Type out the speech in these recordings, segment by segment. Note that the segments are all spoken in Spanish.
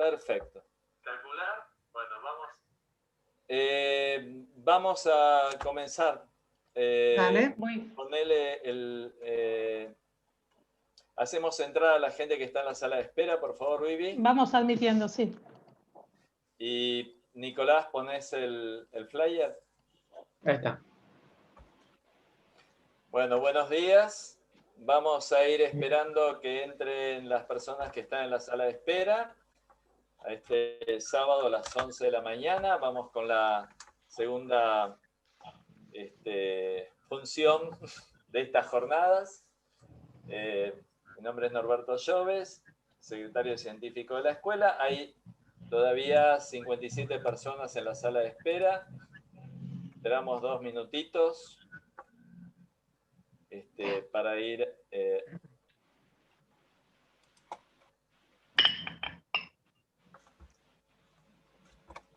Perfecto. ¿Calcular? Bueno, vamos. Vamos a comenzar. Dale. Ponele hacemos entrar a la gente que está en la sala de espera, por favor, Vivi. Vamos admitiendo, sí. Y Nicolás, ponés el flyer. Ahí está. Bueno, buenos días. Vamos a ir esperando que entren las personas que están en la sala de espera. A este sábado a las 11 de la mañana. Vamos con la segunda función de estas jornadas. Mi nombre es Norberto Lloves, secretario científico de la escuela. Hay todavía 57 personas en la sala de espera. Esperamos 2 minutitos para ir...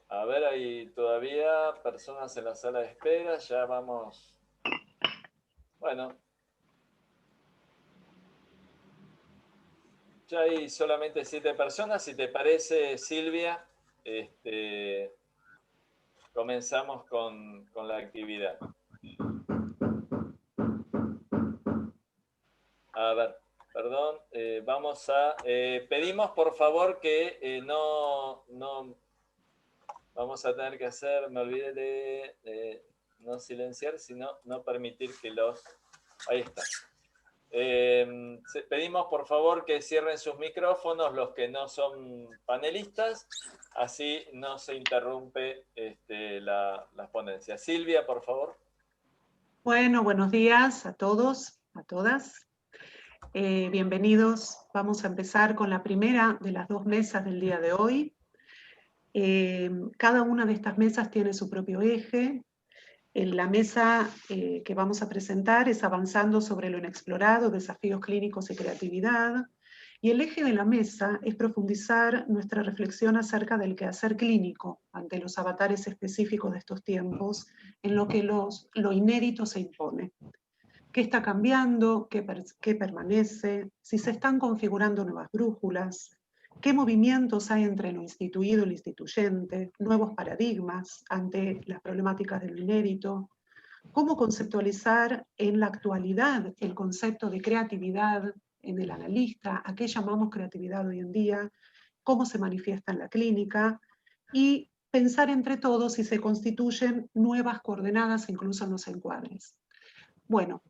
A ver, hay todavía personas en la sala de espera. Ya vamos... Bueno. Ya hay solamente 7 personas. Si te parece, Silvia, comenzamos con la actividad. A ver, perdón. Vamos a... pedimos, por favor, que no... Vamos a tener que hacer... Me olvidé de no silenciar, sino no permitir que los... Ahí está. Pedimos por favor que cierren sus micrófonos los que no son panelistas, así no se interrumpe la ponencia. Silvia, por favor. Bueno, buenos días a todos, a todas. Bienvenidos. Vamos a empezar con la primera de las 2 mesas del día de hoy. Cada una de estas mesas tiene su propio eje. En la mesa que vamos a presentar es Avanzando sobre lo inexplorado, desafíos clínicos y creatividad. Y el eje de la mesa es profundizar nuestra reflexión acerca del quehacer clínico ante los avatares específicos de estos tiempos, en lo que lo inédito se impone. ¿Qué está cambiando? ¿Qué permanece? Si se están configurando nuevas brújulas. ¿Qué movimientos hay entre lo instituido y lo instituyente? ¿Nuevos paradigmas ante las problemáticas del inédito? ¿Cómo conceptualizar en la actualidad el concepto de creatividad en el analista? ¿A qué llamamos creatividad hoy en día? ¿Cómo se manifiesta en la clínica? Y pensar entre todos si se constituyen nuevas coordenadas incluso en los encuadres. Bueno,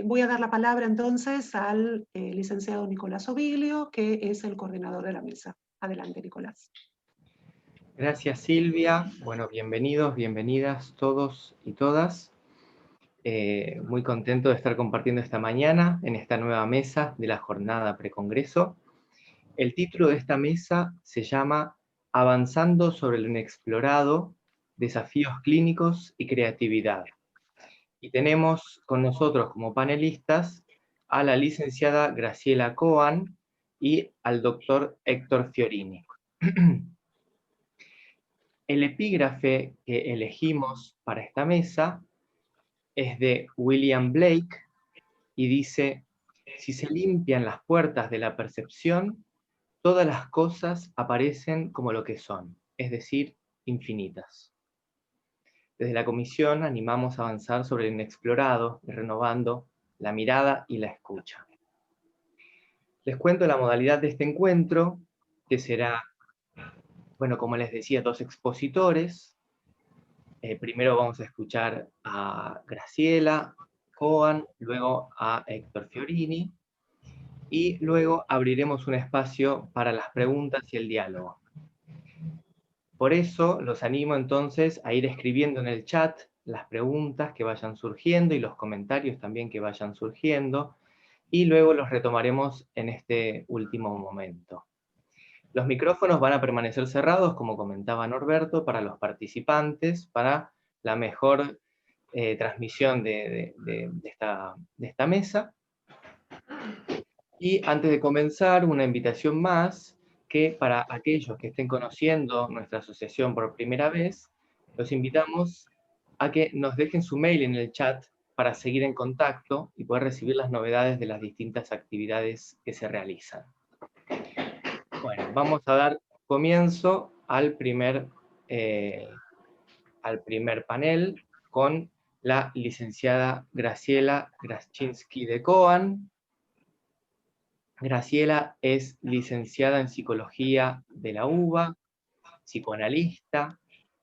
voy a dar la palabra entonces al licenciado Nicolás Oviglio, que es el coordinador de la mesa. Adelante, Nicolás. Gracias, Silvia. Bueno, bienvenidos, bienvenidas todos y todas. Muy contento de estar compartiendo esta mañana en esta nueva mesa de la jornada precongreso. El título de esta mesa se llama Avanzando sobre lo inexplorado, desafíos clínicos y creatividad. Y tenemos con nosotros como panelistas a la licenciada Graciela Coan y al doctor Héctor Fiorini. El epígrafe que elegimos para esta mesa es de William Blake y dice: si se limpian las puertas de la percepción, todas las cosas aparecen como lo que son, es decir, infinitas. Desde la comisión animamos a avanzar sobre lo inexplorado, renovando la mirada y la escucha. Les cuento la modalidad de este encuentro, que será, bueno, como les decía, 2 expositores. Primero vamos a escuchar a Graciela Coan, luego a Héctor Fiorini, y luego abriremos un espacio para las preguntas y el diálogo. Por eso los animo entonces a ir escribiendo en el chat las preguntas que vayan surgiendo y los comentarios también que vayan surgiendo, y luego los retomaremos en este último momento. Los micrófonos van a permanecer cerrados, como comentaba Norberto, para los participantes, para la mejor transmisión de esta mesa. Y antes de comenzar, una invitación más, que para aquellos que estén conociendo nuestra asociación por primera vez, los invitamos a que nos dejen su mail en el chat para seguir en contacto y poder recibir las novedades de las distintas actividades que se realizan. Bueno, vamos a dar comienzo al primer panel con la licenciada Graciela Graczynski de Coan. Graciela es licenciada en Psicología de la UBA, psicoanalista,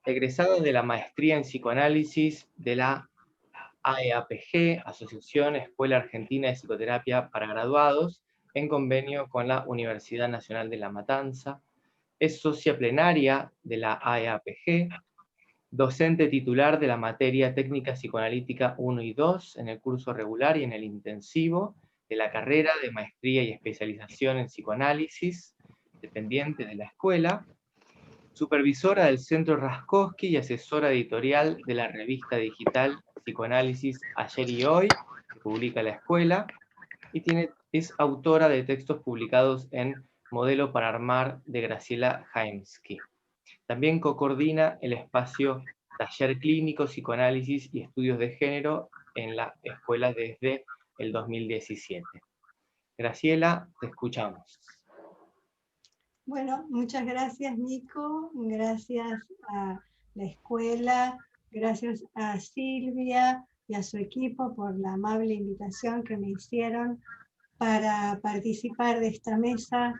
egresada de la Maestría en Psicoanálisis de la AEAPG, Asociación Escuela Argentina de Psicoterapia para Graduados, en convenio con la Universidad Nacional de La Matanza. Es socia plenaria de la AEAPG, docente titular de la materia Técnica Psicoanalítica 1 y 2 en el curso regular y en el intensivo de la carrera de Maestría y Especialización en Psicoanálisis, dependiente de la escuela, supervisora del Centro Raskowski y asesora editorial de la revista digital Psicoanálisis Ayer y Hoy, que publica la escuela, y es autora de textos publicados en Modelo para Armar de Graciela Jaimsky. También cocoordina el espacio Taller Clínico, Psicoanálisis y Estudios de Género en la escuela desde el 2017. Graciela, te escuchamos. Bueno, muchas gracias, Nico. Gracias a la escuela, gracias a Silvia y a su equipo por la amable invitación que me hicieron para participar de esta mesa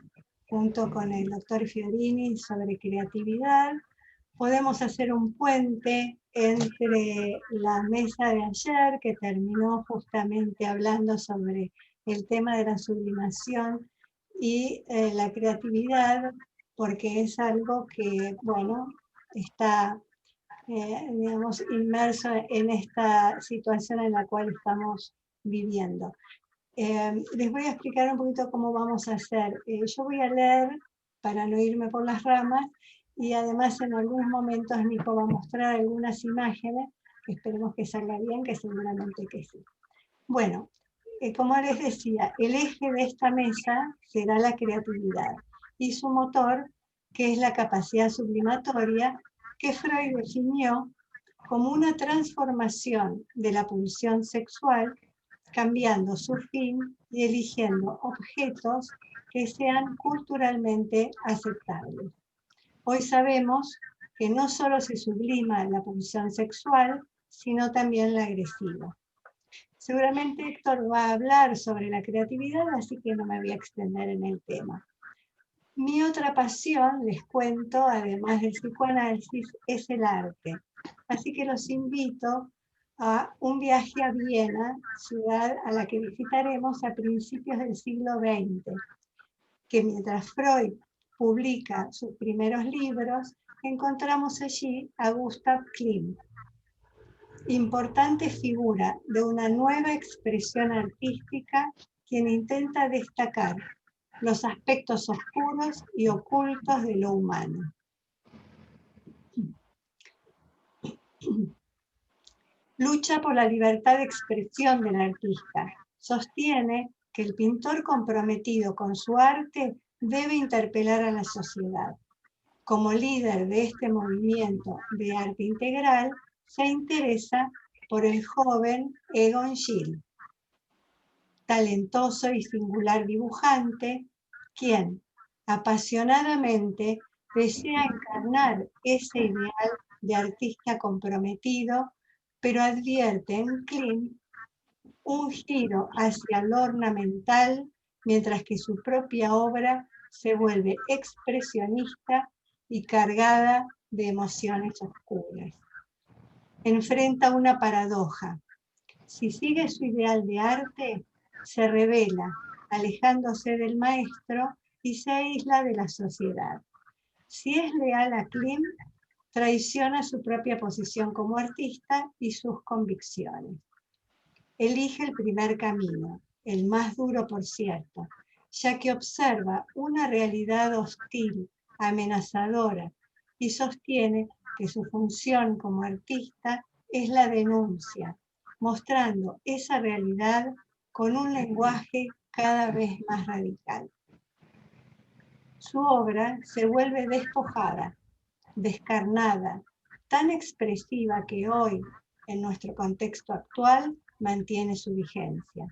junto con el doctor Fiorini sobre creatividad. Podemos hacer un puente entre la mesa de ayer, que terminó justamente hablando sobre el tema de la sublimación, y la creatividad, porque es algo que, bueno, está, digamos, inmerso en esta situación en la cual estamos viviendo. Les voy a explicar un poquito cómo vamos a hacer. Yo voy a leer para no irme por las ramas, y además en algunos momentos Nico va a mostrar algunas imágenes, que esperemos que salga bien, que seguramente que sí. Bueno, como les decía, el eje de esta mesa será la creatividad y su motor, que es la capacidad sublimatoria, que Freud definió como una transformación de la pulsión sexual, cambiando su fin y eligiendo objetos que sean culturalmente aceptables. Hoy sabemos que no solo se sublima la pulsión sexual, sino también la agresiva. Seguramente Héctor va a hablar sobre la creatividad, así que no me voy a extender en el tema. Mi otra pasión, les cuento, además del psicoanálisis, es el arte. Así que los invito a un viaje a Viena, ciudad a la que visitaremos a principios del siglo XX, que mientras Freud publica sus primeros libros, encontramos allí a Gustav Klimt, importante figura de una nueva expresión artística, quien intenta destacar los aspectos oscuros y ocultos de lo humano. Lucha por la libertad de expresión del artista. Sostiene que el pintor comprometido con su arte debe interpelar a la sociedad. Como líder de este movimiento de arte integral, se interesa por el joven Egon Schiele, talentoso y singular dibujante, quien apasionadamente desea encarnar ese ideal de artista comprometido, pero advierte en Klimt un giro hacia lo ornamental, mientras que su propia obra se vuelve expresionista y cargada de emociones oscuras. Enfrenta una paradoja. Si sigue su ideal de arte, se revela, alejándose del maestro, y se aísla de la sociedad. Si es leal a Klimt, traiciona su propia posición como artista y sus convicciones. Elige el primer camino, el más duro por cierto, ya que observa una realidad hostil, amenazadora, y sostiene que su función como artista es la denuncia, mostrando esa realidad con un lenguaje cada vez más radical. Su obra se vuelve despojada, descarnada, tan expresiva que hoy, en nuestro contexto actual, mantiene su vigencia.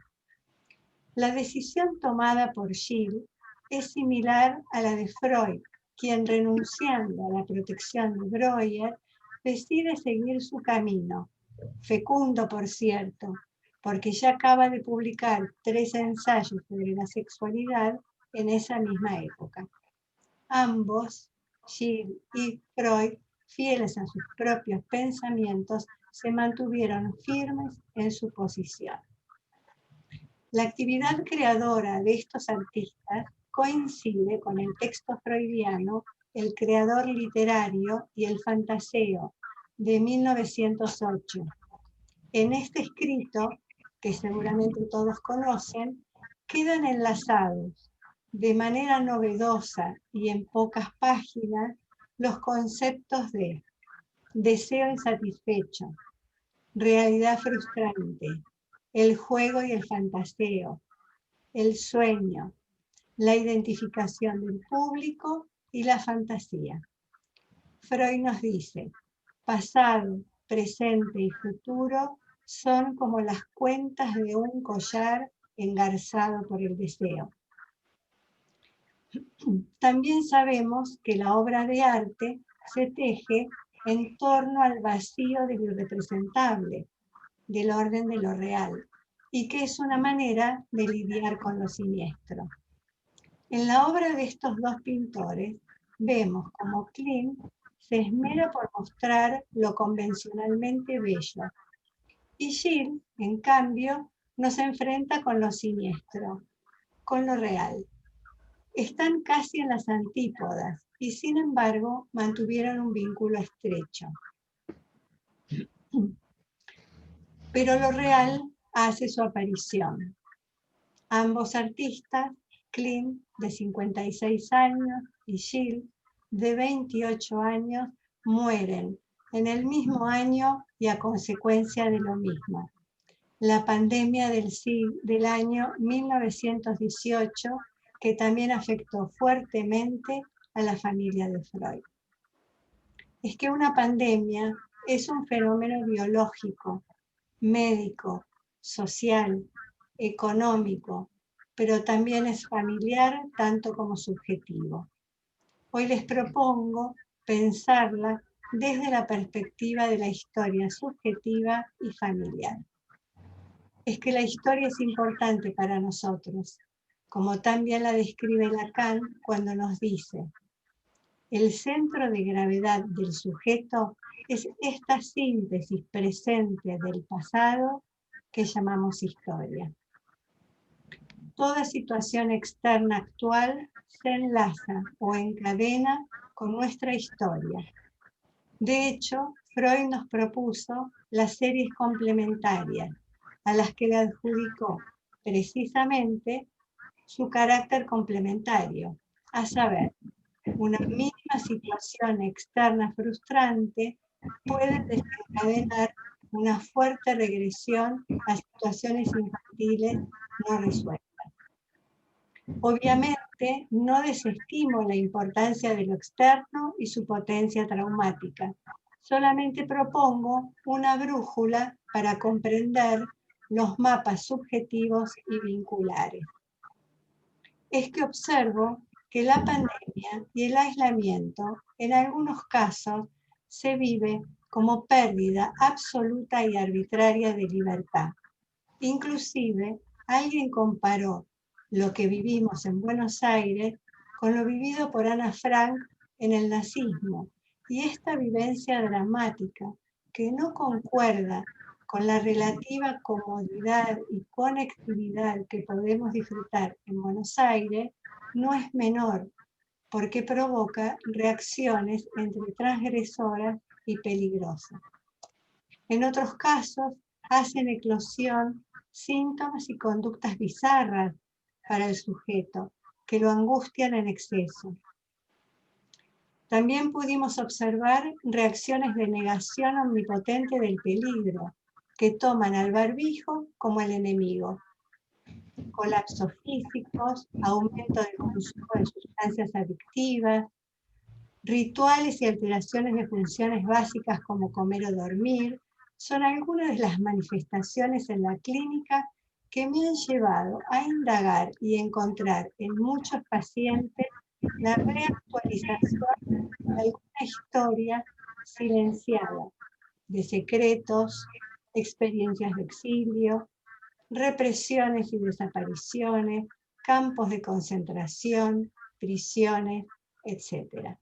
La decisión tomada por Schiele es similar a la de Freud, quien, renunciando a la protección de Breuer, decide seguir su camino, fecundo por cierto, porque ya acaba de publicar 3 ensayos sobre la sexualidad en esa misma época. Ambos, Gill y Freud, fieles a sus propios pensamientos, se mantuvieron firmes en su posición. La actividad creadora de estos artistas coincide con el texto freudiano El creador literario y el fantaseo, de 1908. En este escrito, que seguramente todos conocen, quedan enlazados de manera novedosa y en pocas páginas los conceptos de deseo insatisfecho, realidad frustrante, el juego y el fantaseo, el sueño, la identificación del público y la fantasía. Freud nos dice, pasado, presente y futuro son como las cuentas de un collar engarzado por el deseo. También sabemos que la obra de arte se teje en torno al vacío de lo irrepresentable, del orden de lo real, y que es una manera de lidiar con lo siniestro. En la obra de estos dos pintores vemos como Klimt se esmera por mostrar lo convencionalmente bello, y Gill, en cambio, nos enfrenta con lo siniestro, con lo real. Están casi en las antípodas y sin embargo mantuvieron un vínculo estrecho. Pero lo real hace su aparición. Ambos artistas, Klimt de 56 años y Gill de 28 años, mueren en el mismo año y a consecuencia de lo mismo. La pandemia del año 1918, que también afectó fuertemente a la familia de Freud. Es que una pandemia es un fenómeno biológico, médico, social, económico, pero también es familiar tanto como subjetivo. Hoy les propongo pensarla desde la perspectiva de la historia subjetiva y familiar. Es que la historia es importante para nosotros, como también la describe Lacan cuando nos dice: el centro de gravedad del sujeto es esta síntesis presente del pasado que llamamos historia. Toda situación externa actual se enlaza o encadena con nuestra historia. De hecho, Freud nos propuso las series complementarias, a las que le adjudicó precisamente su carácter complementario, a saber, una misma situación externa frustrante puede desencadenar una fuerte regresión a situaciones infantiles no resueltas. Obviamente, no desestimo la importancia de lo externo y su potencia traumática. Solamente propongo una brújula para comprender los mapas subjetivos y vinculares. Es que observo que la pandemia y el aislamiento, en algunos casos, se vive como pérdida absoluta y arbitraria de libertad. Inclusive, alguien comparó lo que vivimos en Buenos Aires con lo vivido por Ana Frank en el nazismo, y esta vivencia dramática, que no concuerda con la relativa comodidad y conectividad que podemos disfrutar en Buenos Aires, no es menor, porque provoca reacciones entre transgresoras y peligrosas. En otros casos, hacen eclosión síntomas y conductas bizarras para el sujeto, que lo angustian en exceso. También pudimos observar reacciones de negación omnipotente del peligro, que toman al barbijo como el enemigo. Colapsos físicos, aumento del consumo de sustancias adictivas, rituales y alteraciones de funciones básicas como comer o dormir, son algunas de las manifestaciones en la clínica que me han llevado a indagar y encontrar en muchos pacientes la reactualización de alguna historia silenciada, de secretos, experiencias de exilio, represiones y desapariciones, campos de concentración, prisiones, etc.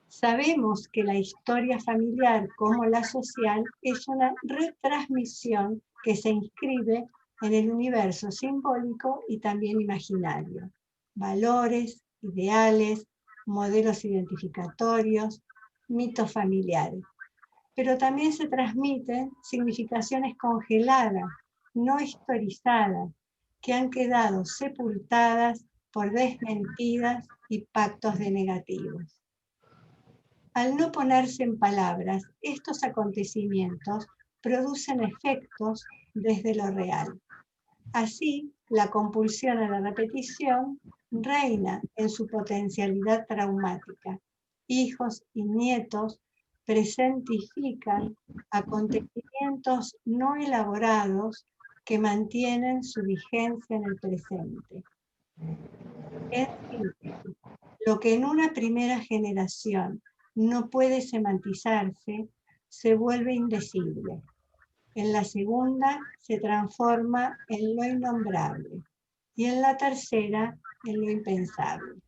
Sabemos que la historia familiar como la social es una retransmisión que se inscribe en el universo simbólico y también imaginario. Valores, ideales, modelos identificatorios, mitos familiares. Pero también se transmiten significaciones congeladas, no historizadas, que han quedado sepultadas por desmentidas y pactos de negativos. Al no ponerse en palabras, estos acontecimientos producen efectos desde lo real. Así, la compulsión a la repetición reina en su potencialidad traumática. Hijos y nietos presentifican acontecimientos no elaborados que mantienen su vigencia en el presente. En síntesis, lo que en una primera generación no puede semantizarse, se vuelve indecible. En la segunda se transforma en lo innombrable y en la tercera en lo impensable.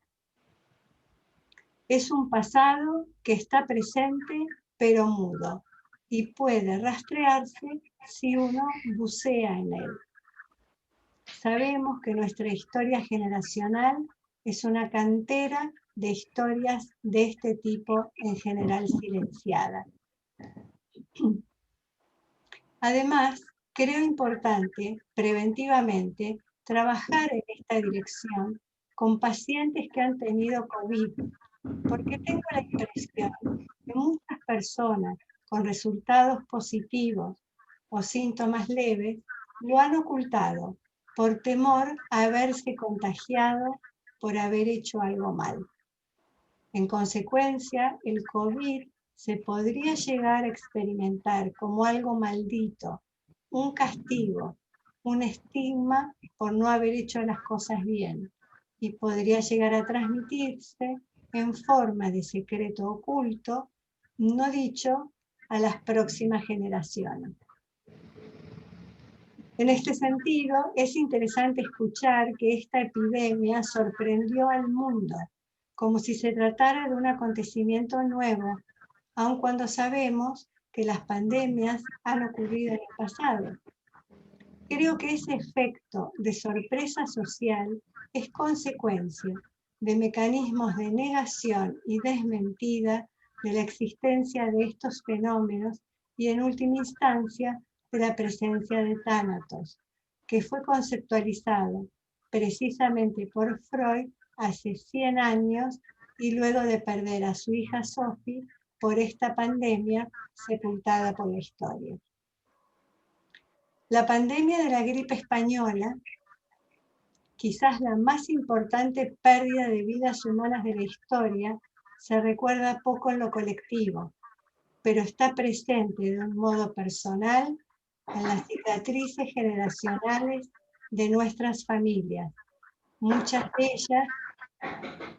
Es un pasado que está presente pero mudo y puede rastrearse si uno bucea en él. Sabemos que nuestra historia generacional es una cantera de historias de este tipo, en general silenciadas. Además, creo importante preventivamente trabajar en esta dirección con pacientes que han tenido COVID, porque tengo la impresión que muchas personas con resultados positivos o síntomas leves lo han ocultado por temor a haberse contagiado por haber hecho algo mal. En consecuencia, el COVID se podría llegar a experimentar como algo maldito, un castigo, un estigma por no haber hecho las cosas bien, y podría llegar a transmitirse en forma de secreto oculto, no dicho, a las próximas generaciones. En este sentido, es interesante escuchar que esta epidemia sorprendió al mundo, como si se tratara de un acontecimiento nuevo, aun cuando sabemos que las pandemias han ocurrido en el pasado. Creo que ese efecto de sorpresa social es consecuencia de mecanismos de negación y desmentida de la existencia de estos fenómenos y, en última instancia, de la presencia de Thanatos, que fue conceptualizado precisamente por Freud hace 100 años y luego de perder a su hija Sophie por esta pandemia sepultada por la historia. La pandemia de la gripe española, quizás la más importante pérdida de vidas humanas de la historia, se recuerda poco en lo colectivo, pero está presente de un modo personal en las cicatrices generacionales de nuestras familias, muchas de ellas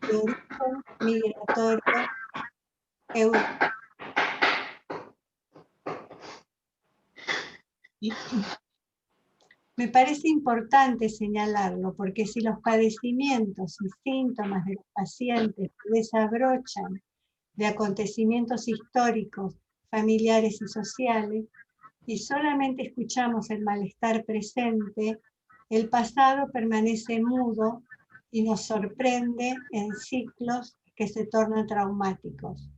de origen migratorio europeo. Me parece importante señalarlo porque si los padecimientos y síntomas de los pacientes se desabrochan de acontecimientos históricos, familiares y sociales, y solamente escuchamos el malestar presente, el pasado permanece mudo y nos sorprende en ciclos que se tornan traumáticos.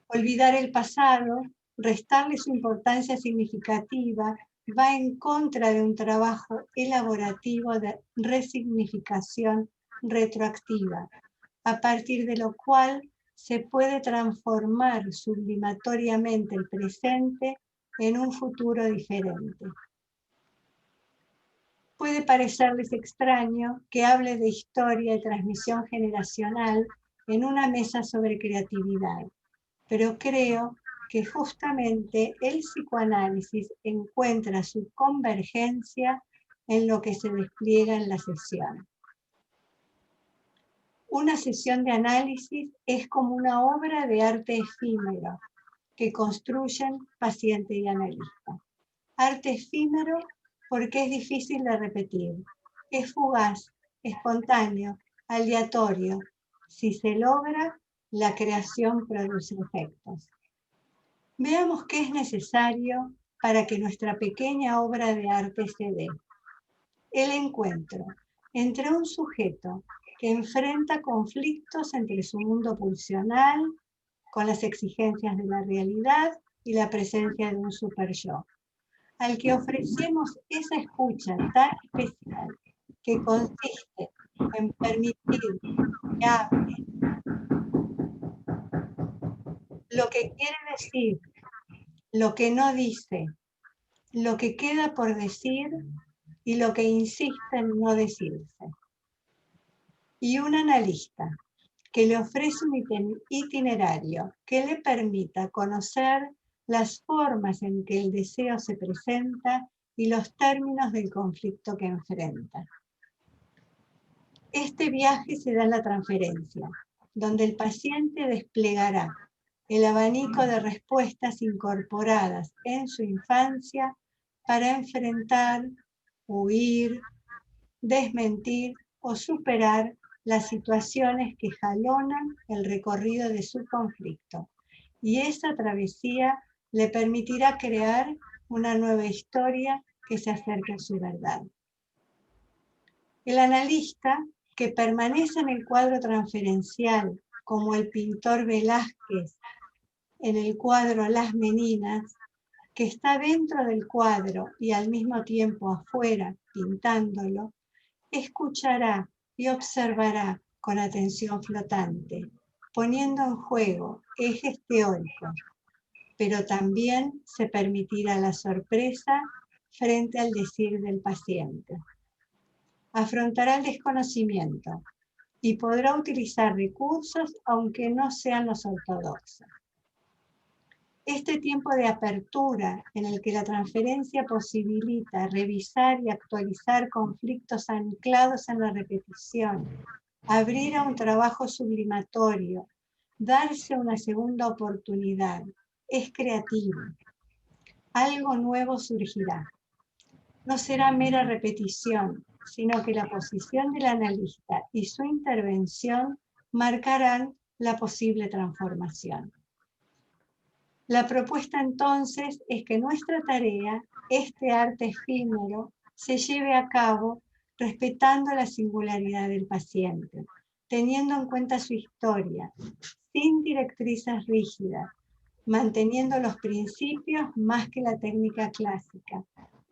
Olvidar el pasado, restarle su importancia significativa, va en contra de un trabajo elaborativo de resignificación retroactiva, a partir de lo cual se puede transformar sublimatoriamente el presente en un futuro diferente. Puede parecerles extraño que hable de historia y transmisión generacional en una mesa sobre creatividad, pero creo que justamente el psicoanálisis encuentra su convergencia en lo que se despliega en la sesión. Una sesión de análisis es como una obra de arte efímero que construyen paciente y analista. Arte efímero porque es difícil de repetir. Es fugaz, espontáneo, aleatorio. Si se logra, la creación produce efectos. Veamos qué es necesario para que nuestra pequeña obra de arte se dé. El encuentro entre un sujeto que enfrenta conflictos entre su mundo pulsional, con las exigencias de la realidad y la presencia de un super-yo, al que ofrecemos esa escucha tan especial que consiste en permitir que hable lo que quiere decir, lo que no dice, lo que queda por decir y lo que insiste en no decirse. Y un analista que le ofrece un itinerario que le permita conocer las formas en que el deseo se presenta y los términos del conflicto que enfrenta. Este viaje se da en la transferencia, donde el paciente desplegará el abanico de respuestas incorporadas en su infancia para enfrentar, huir, desmentir o superar las situaciones que jalonan el recorrido de su conflicto. Y esa travesía le permitirá crear una nueva historia que se acerque a su verdad. El analista, que permanece en el cuadro transferencial, como el pintor Velázquez en el cuadro Las Meninas, que está dentro del cuadro y al mismo tiempo afuera, pintándolo, escuchará y observará con atención flotante, poniendo en juego ejes teóricos, pero también se permitirá la sorpresa frente al decir del paciente. Afrontará el desconocimiento y podrá utilizar recursos aunque no sean los ortodoxos. Este tiempo de apertura en el que la transferencia posibilita revisar y actualizar conflictos anclados en la repetición, abrir a un trabajo sublimatorio, darse una segunda oportunidad, es creativo. Algo nuevo surgirá. No será mera repetición, sino que la posición del analista y su intervención marcarán la posible transformación. La propuesta entonces es que nuestra tarea, este arte efímero, se lleve a cabo respetando la singularidad del paciente, teniendo en cuenta su historia, sin directrices rígidas, manteniendo los principios más que la técnica clásica,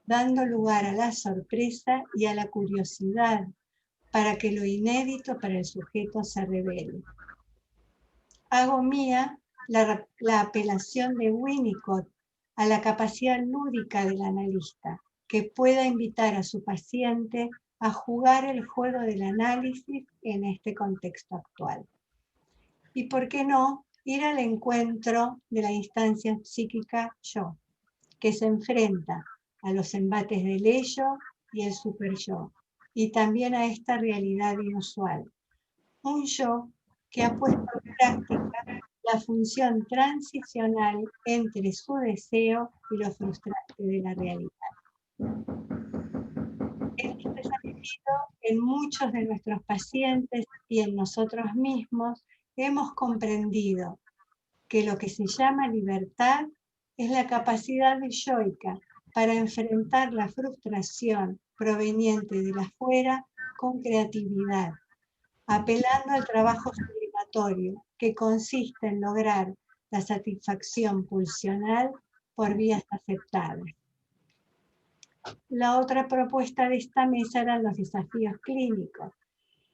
dando lugar a la sorpresa y a la curiosidad para que lo inédito para el sujeto se revele. Hago mía la apelación de Winnicott a la capacidad lúdica del analista, que pueda invitar a su paciente a jugar el juego del análisis en este contexto actual. Y por qué no, ir al encuentro de la instancia psíquica yo, que se enfrenta a los embates del ello y el super-yo, y también a esta realidad inusual. Un yo que ha puesto en práctica la función transicional entre su deseo y lo frustrante de la realidad. En este sentido, en muchos de nuestros pacientes y en nosotros mismos hemos comprendido que lo que se llama libertad es la capacidad de yoica para enfrentar la frustración proveniente de la afuera con creatividad, apelando al trabajo sublimatorio, que consiste en lograr la satisfacción pulsional por vías aceptadas. La otra propuesta de esta mesa eran los desafíos clínicos.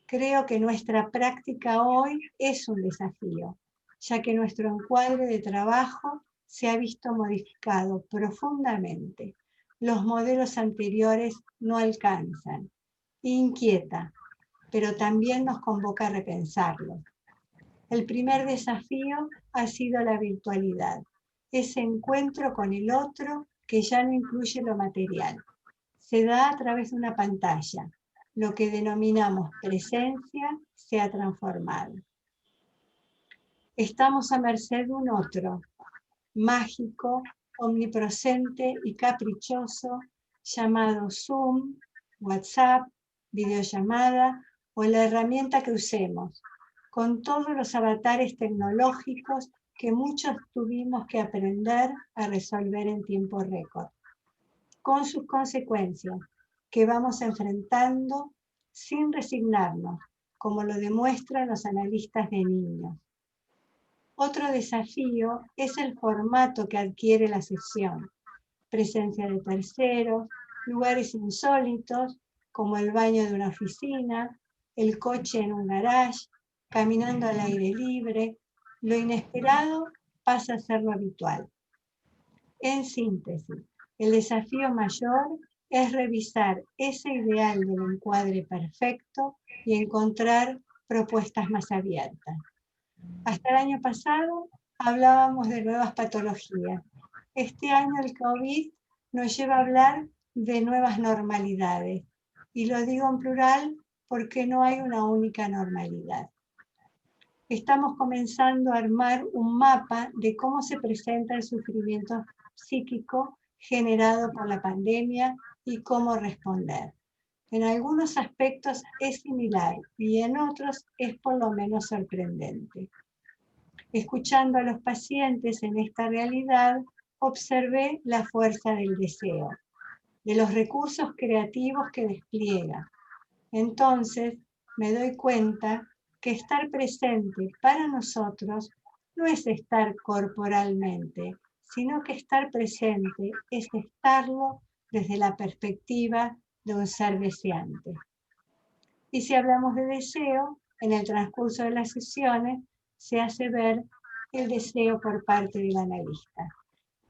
Creo que nuestra práctica hoy es un desafío, ya que nuestro encuadre de trabajo se ha visto modificado profundamente. Los modelos anteriores no alcanzan. Inquieta, pero también nos convoca a repensarlo. El primer desafío ha sido la virtualidad, ese encuentro con el otro que ya no incluye lo material. Se da a través de una pantalla, lo que denominamos presencia se ha transformado. Estamos a merced de un otro, mágico, omnipresente y caprichoso, llamado Zoom, WhatsApp, videollamada o la herramienta que usemos, con todos los avatares tecnológicos que muchos tuvimos que aprender a resolver en tiempo récord, con sus consecuencias que vamos enfrentando sin resignarnos, como lo demuestran los analistas de niños. Otro desafío es el formato que adquiere la sesión, presencia de terceros, lugares insólitos, como el baño de una oficina, el coche en un garage, caminando al aire libre. Lo inesperado pasa a ser lo habitual. En síntesis, el desafío mayor es revisar ese ideal del encuadre perfecto y encontrar propuestas más abiertas. Hasta el año pasado hablábamos de nuevas patologías. Este año el COVID nos lleva a hablar de nuevas normalidades. Y lo digo en plural porque no hay una única normalidad. Estamos comenzando a armar un mapa de cómo se presenta el sufrimiento psíquico generado por la pandemia y cómo responder. En algunos aspectos es similar y en otros es por lo menos sorprendente. Escuchando a los pacientes en esta realidad, observé la fuerza del deseo, de los recursos creativos que despliega. Entonces me doy cuenta que estar presente para nosotros no es estar corporalmente, sino que estar presente es estarlo desde la perspectiva de un ser deseante. Y si hablamos de deseo, en el transcurso de las sesiones se hace ver el deseo por parte del analista.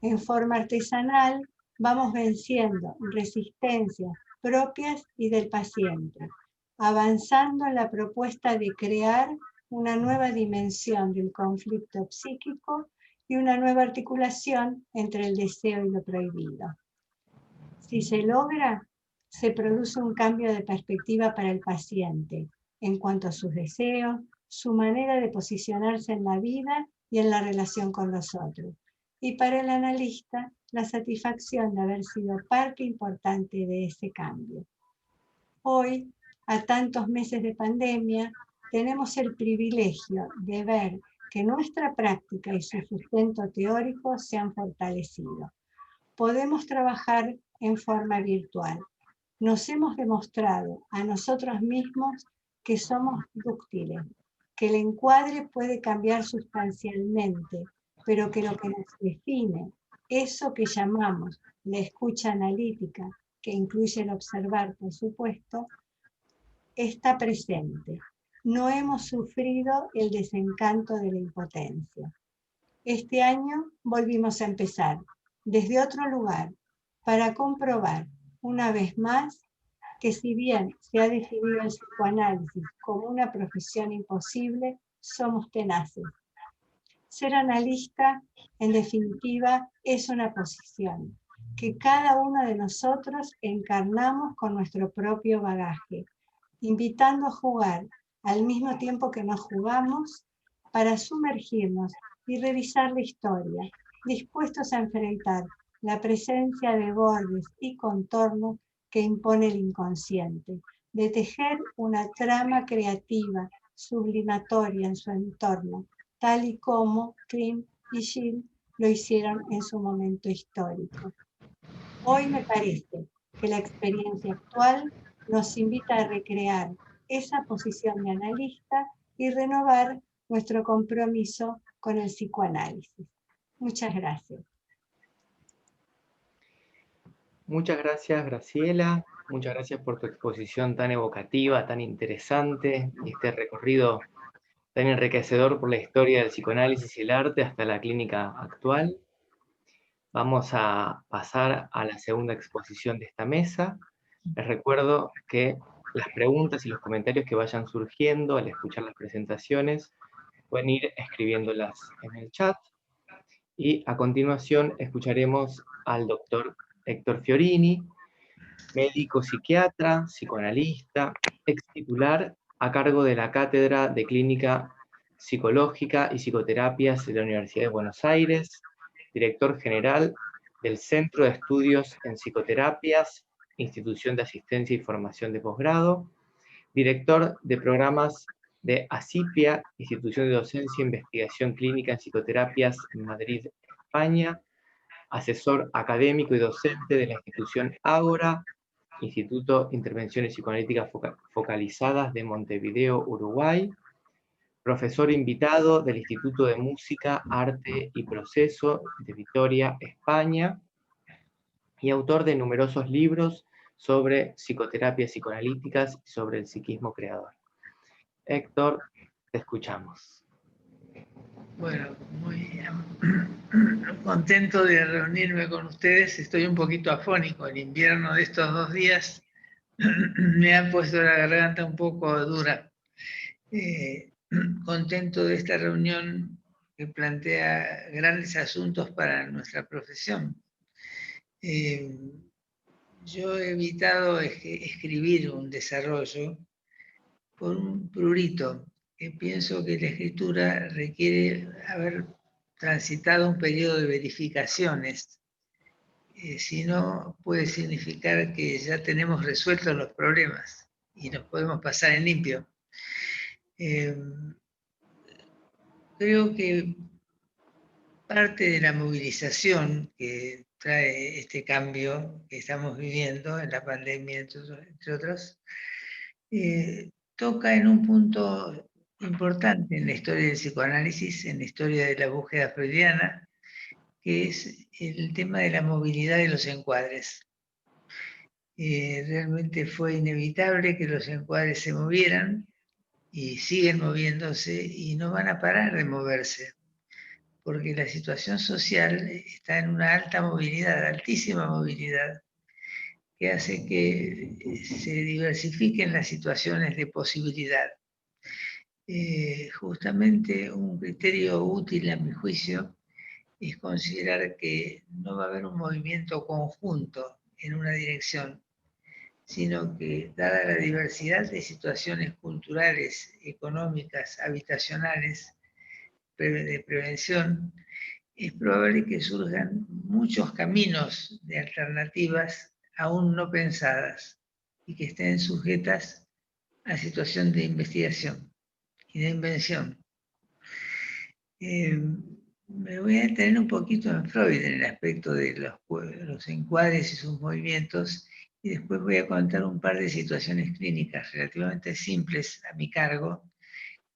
En forma artesanal vamos venciendo resistencias propias y del paciente, avanzando en la propuesta de crear una nueva dimensión del conflicto psíquico y una nueva articulación entre el deseo y lo prohibido. Si se logra, se produce un cambio de perspectiva para el paciente en cuanto a sus deseos, su manera de posicionarse en la vida y en la relación con los otros. Y para el analista, la satisfacción de haber sido parte importante de ese cambio. Hoy, a tantos meses de pandemia, tenemos el privilegio de ver que nuestra práctica y su sustento teórico se han fortalecido. Podemos trabajar en forma virtual. Nos hemos demostrado a nosotros mismos que somos dúctiles, que el encuadre puede cambiar sustancialmente, pero que lo que nos define, eso que llamamos la escucha analítica, que incluye el observar, por supuesto, está presente. No hemos sufrido el desencanto de la impotencia. Este año volvimos a empezar desde otro lugar para comprobar una vez más que si bien se ha definido el psicoanálisis como una profesión imposible, somos tenaces. Ser analista, en definitiva, es una posición que cada uno de nosotros encarnamos con nuestro propio bagaje, invitando a jugar al mismo tiempo que nos jugamos para sumergirnos y revisar la historia, dispuestos a enfrentar la presencia de bordes y contornos que impone el inconsciente, de tejer una trama creativa, sublimatoria en su entorno, tal y como Krim y Gill lo hicieron en su momento histórico. Hoy me parece que la experiencia actual nos invita a recrear esa posición de analista y renovar nuestro compromiso con el psicoanálisis. Muchas gracias. Muchas gracias, Graciela. Muchas gracias por tu exposición tan evocativa, tan interesante, y este recorrido tan enriquecedor por la historia del psicoanálisis y el arte hasta la clínica actual. Vamos a pasar a la segunda exposición de esta mesa. Les recuerdo que las preguntas y los comentarios que vayan surgiendo al escuchar las presentaciones pueden ir escribiéndolas en el chat. Y a continuación escucharemos al doctor Héctor Fiorini, médico psiquiatra, psicoanalista, ex titular a cargo de la Cátedra de Clínica Psicológica y Psicoterapias de la Universidad de Buenos Aires, director general del Centro de Estudios en Psicoterapias, Institución de Asistencia y Formación de Posgrado, director de programas de ASIPIA, Institución de Docencia e Investigación Clínica en Psicoterapias, Madrid, España, asesor académico y docente de la institución Ágora, Instituto de Intervenciones Psicoanalíticas Focalizadas de Montevideo, Uruguay, profesor invitado del Instituto de Música, Arte y Proceso de Vitoria, España, y autor de numerosos libros sobre psicoterapias psicoanalíticas y sobre el psiquismo creador. Héctor, te escuchamos. Bueno, muy contento de reunirme con ustedes. Estoy un poquito afónico. El invierno de estos 2 días me ha puesto la garganta un poco dura. Contento de esta reunión que plantea grandes asuntos para nuestra profesión. Yo he evitado escribir un desarrollo por un prurito, que pienso que la escritura requiere haber transitado un periodo de verificaciones. Si no, puede significar que ya tenemos resueltos los problemas y nos podemos pasar en limpio. Creo que parte de la movilización que trae este cambio que estamos viviendo en la pandemia, entre otros, toca en un punto importante en la historia del psicoanálisis, en la historia de la búsqueda freudiana, que es el tema de la movilidad de los encuadres. Realmente fue inevitable que los encuadres se movieran y siguen moviéndose y no van a parar de moverse, porque la situación social está en una alta movilidad, altísima movilidad, que hace que se diversifiquen las situaciones de posibilidad. Justamente un criterio útil a mi juicio es considerar que no va a haber un movimiento conjunto en una dirección, sino que dada la diversidad de situaciones culturales, económicas, habitacionales, de prevención, es probable que surjan muchos caminos de alternativas aún no pensadas y que estén sujetas a situación de investigación y de invención. Me voy a detener un poquito en Freud en el aspecto de los encuadres y sus movimientos, y después voy a contar un par de situaciones clínicas relativamente simples a mi cargo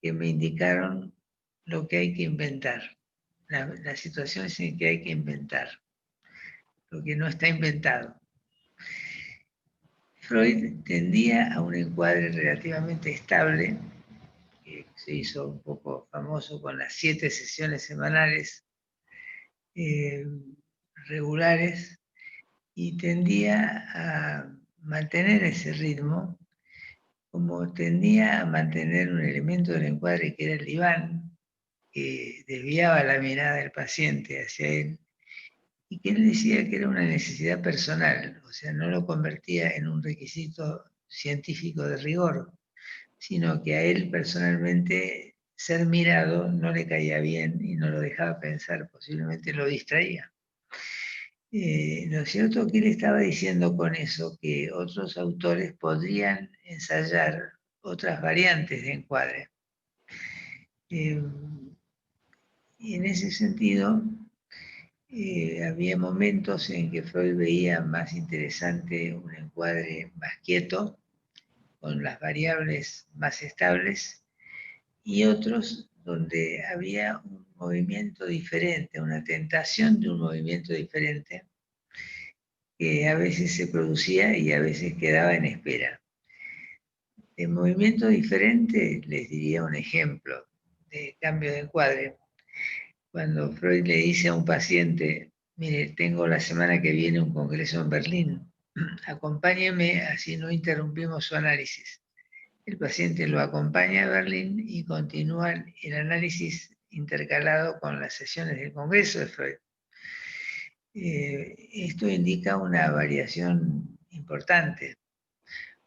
que me indicaron lo que hay que inventar, las situaciones en que hay que inventar, lo que no está inventado. Freud tendía a un encuadre relativamente estable, que se hizo un poco famoso con las 7 sesiones semanales regulares, y tendía a mantener ese ritmo, como tendía a mantener un elemento del encuadre que era el diván, que desviaba la mirada del paciente hacia él, y que él decía que era una necesidad personal, o sea, no lo convertía en un requisito científico de rigor, sino que a él personalmente ser mirado no le caía bien y no lo dejaba pensar, posiblemente lo distraía. Lo cierto es que él estaba diciendo con eso que otros autores podrían ensayar otras variantes de encuadre. Y en ese sentido, había momentos en que Freud veía más interesante un encuadre más quieto, con las variables más estables, y otros donde había un movimiento diferente, una tentación de un movimiento diferente, que a veces se producía y a veces quedaba en espera. De movimiento diferente les diría un ejemplo de cambio de encuadre. Cuando Freud le dice a un paciente, mire, tengo la semana que viene un congreso en Berlín, acompáñeme, así no interrumpimos su análisis. El paciente lo acompaña a Berlín y continúa el análisis intercalado con las sesiones del congreso de Freud. Esto indica una variación importante.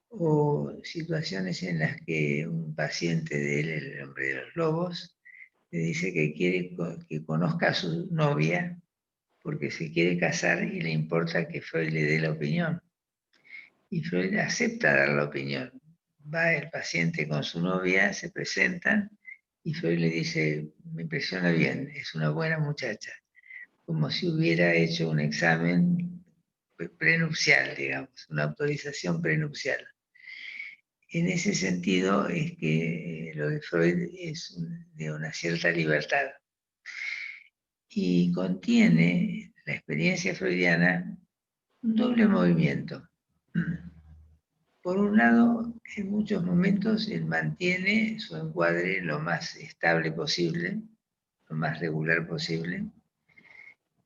O situaciones en las que un paciente de él, el hombre de los lobos, le dice que quiere que conozca a su novia porque se quiere casar y le importa que Freud le dé la opinión. Y Freud acepta dar la opinión. Va el paciente con su novia, se presentan y Freud le dice, me impresiona bien, es una buena muchacha. Como si hubiera hecho un examen prenupcial, digamos, una autorización prenupcial. En ese sentido es que lo de Freud es de una cierta libertad y contiene la experiencia freudiana un doble movimiento. Por un lado, en muchos momentos él mantiene su encuadre lo más estable posible, lo más regular posible,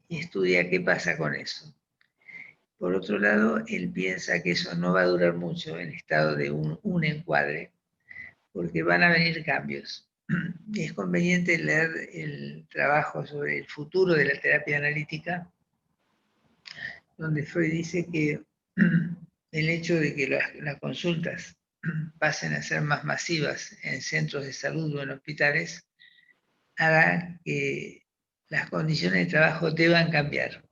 y estudia qué pasa con eso. Por otro lado, él piensa que eso no va a durar mucho en estado de un encuadre, porque van a venir cambios. Es conveniente leer el trabajo sobre el futuro de la terapia analítica, donde Freud dice que el hecho de que las consultas pasen a ser más masivas en centros de salud o en hospitales hará que las condiciones de trabajo deban cambiar.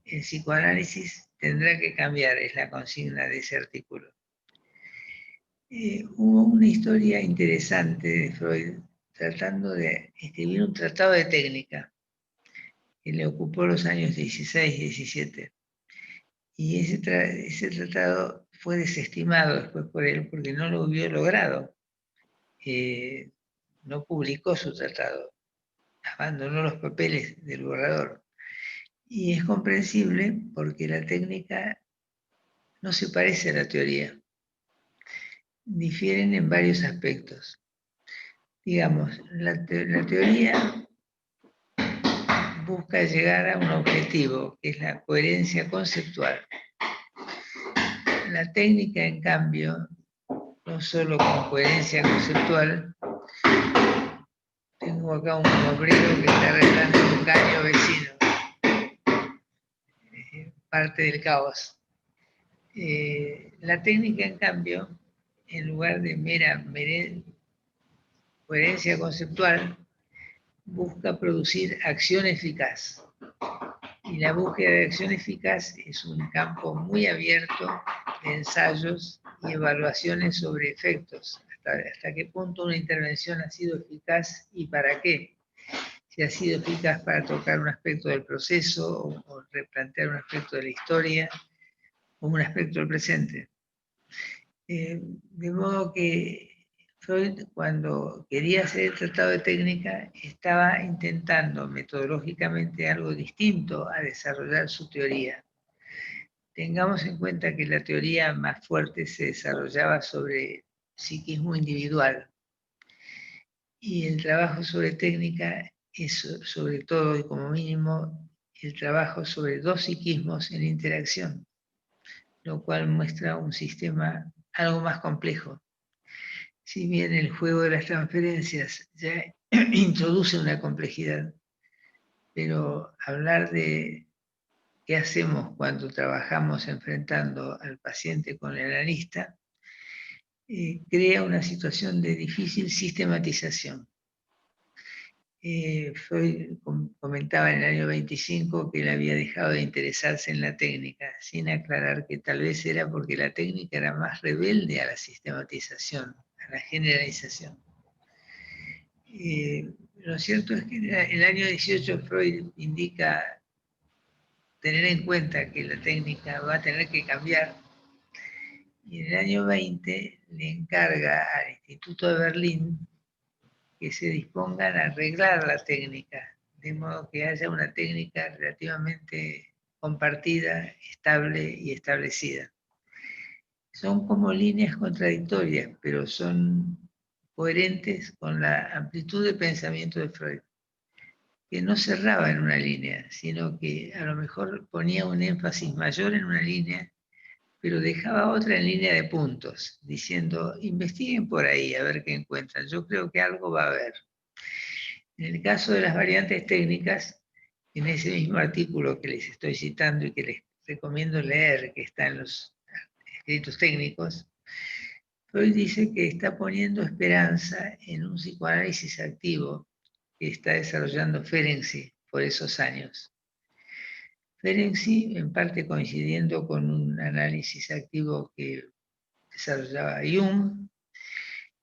El psicoanálisis tendrá que cambiar, es la consigna de ese artículo. Hubo una historia interesante de Freud tratando de escribir un tratado de técnica que le ocupó los años 16 y 17. Y ese tratado fue desestimado después por él porque no lo hubo logrado. No publicó su tratado, abandonó los papeles del borrador. Y es comprensible porque la técnica no se parece a la teoría. Difieren en varios aspectos. Digamos, la teoría busca llegar a un objetivo, que es la coherencia conceptual. La técnica, en cambio, no solo con coherencia conceptual. Tengo acá un obrero que está arreglando un caño vecino. Parte del caos. La técnica, en cambio, en lugar de mera coherencia conceptual, busca producir acción eficaz. Y la búsqueda de acción eficaz es un campo muy abierto de ensayos y evaluaciones sobre efectos. Hasta qué punto una intervención ha sido eficaz y para qué. Si ha sido eficaz para tocar un aspecto del proceso o replantear un aspecto de la historia o un aspecto del presente. De modo que Freud, cuando quería hacer el tratado de técnica, estaba intentando metodológicamente algo distinto a desarrollar su teoría. Tengamos en cuenta que la teoría más fuerte se desarrollaba sobre psiquismo individual y el trabajo sobre técnica es sobre todo y como mínimo el trabajo sobre dos psiquismos en interacción, lo cual muestra un sistema algo más complejo. Si bien el juego de las transferencias ya introduce una complejidad, pero hablar de qué hacemos cuando trabajamos enfrentando al paciente con el analista crea una situación de difícil sistematización. Freud comentaba en el año 25 que él había dejado de interesarse en la técnica, sin aclarar que tal vez era porque la técnica era más rebelde a la sistematización, a la generalización. Lo cierto es que en el año 18 Freud indica tener en cuenta que la técnica va a tener que cambiar, y en el año 20 le encarga al Instituto de Berlín que se dispongan a arreglar la técnica, de modo que haya una técnica relativamente compartida, estable y establecida. Son como líneas contradictorias, pero son coherentes con la amplitud de pensamiento de Freud, que no cerraba en una línea, sino que a lo mejor ponía un énfasis mayor en una línea, pero dejaba otra en línea de puntos, diciendo, investiguen por ahí a ver qué encuentran, yo creo que algo va a haber. En el caso de las variantes técnicas, en ese mismo artículo que les estoy citando y que les recomiendo leer, que está en los escritos técnicos, Freud dice que está poniendo esperanza en un psicoanálisis activo que está desarrollando Ferenczi por esos años. Ferenczi, en parte coincidiendo con un análisis activo que desarrollaba Jung,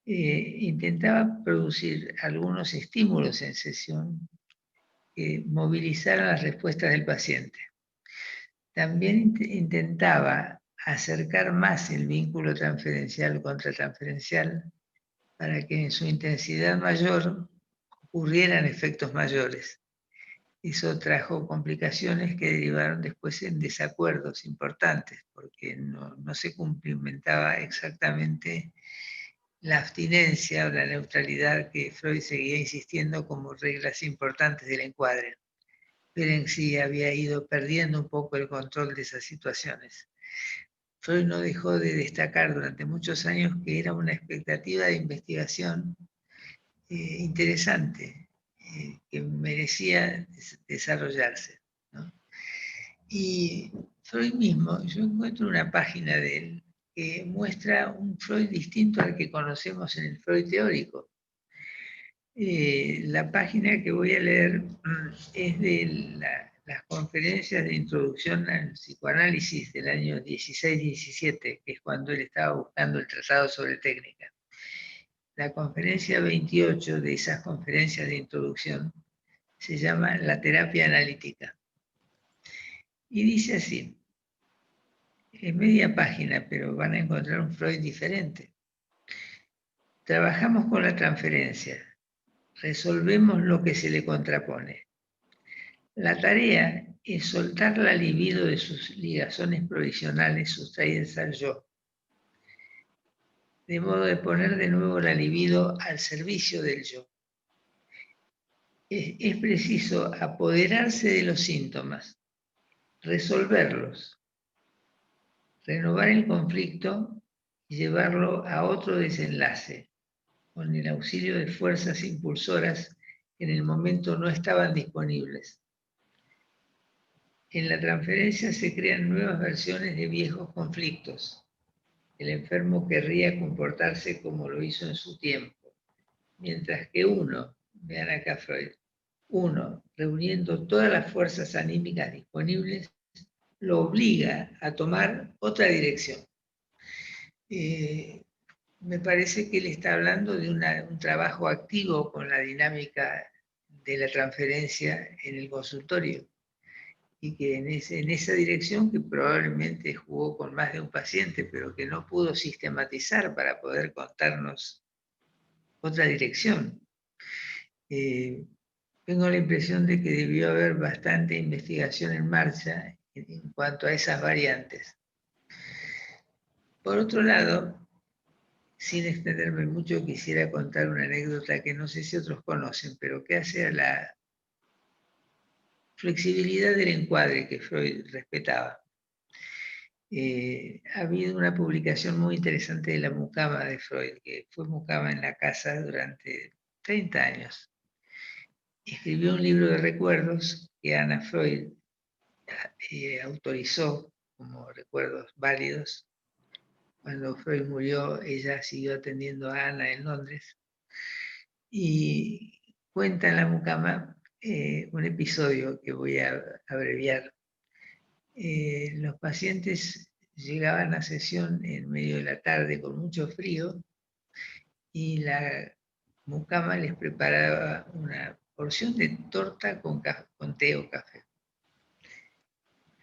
intentaba producir algunos estímulos en sesión que movilizaran las respuestas del paciente. También intentaba acercar más el vínculo transferencial-contratransferencial para que en su intensidad mayor ocurrieran efectos mayores. Eso trajo complicaciones que derivaron después en desacuerdos importantes, porque no se cumplimentaba exactamente la abstinencia o la neutralidad que Freud seguía insistiendo como reglas importantes del encuadre. Ferenczi había ido perdiendo un poco el control de esas situaciones. Freud no dejó de destacar durante muchos años que era una expectativa de investigación interesante, que merecía desarrollarse, ¿no? Y Freud mismo, yo encuentro una página de él que muestra un Freud distinto al que conocemos en el Freud teórico. La página que voy a leer es de las conferencias de introducción al psicoanálisis del año 16-17, que es cuando él estaba buscando el tratado sobre técnica. La conferencia 28 de esas conferencias de introducción se llama La terapia analítica. Y dice así, es media página, pero van a encontrar un Freud diferente. Trabajamos con la transferencia, resolvemos lo que se le contrapone. La tarea es soltar la libido de sus ligazones provisionales sustraídas al yo, de modo de poner de nuevo la libido al servicio del yo. Es preciso apoderarse de los síntomas, resolverlos, renovar el conflicto y llevarlo a otro desenlace, con el auxilio de fuerzas impulsoras que en el momento no estaban disponibles. En la transferencia se crean nuevas versiones de viejos conflictos. El enfermo querría comportarse como lo hizo en su tiempo, mientras que uno, vean acá Freud, uno, reuniendo todas las fuerzas anímicas disponibles, lo obliga a tomar otra dirección. Me parece que él está hablando de un trabajo activo con la dinámica de la transferencia en el consultorio, y que en esa dirección, que probablemente jugó con más de un paciente, pero que no pudo sistematizar para poder contarnos otra dirección. Tengo la impresión de que debió haber bastante investigación en marcha en cuanto a esas variantes. Por otro lado, sin extenderme mucho, quisiera contar una anécdota que no sé si otros conocen, pero que hace a la flexibilidad del encuadre que Freud respetaba. Ha habido una publicación muy interesante de la mucama de Freud, que fue mucama en la casa durante 30 años. Escribió un libro de recuerdos que Ana Freud autorizó como recuerdos válidos. Cuando Freud murió, ella siguió atendiendo a Ana en Londres. Y cuenta en la mucama un episodio que voy a abreviar. Los pacientes llegaban a sesión en medio de la tarde con mucho frío y la mucama les preparaba una porción de torta con té o café.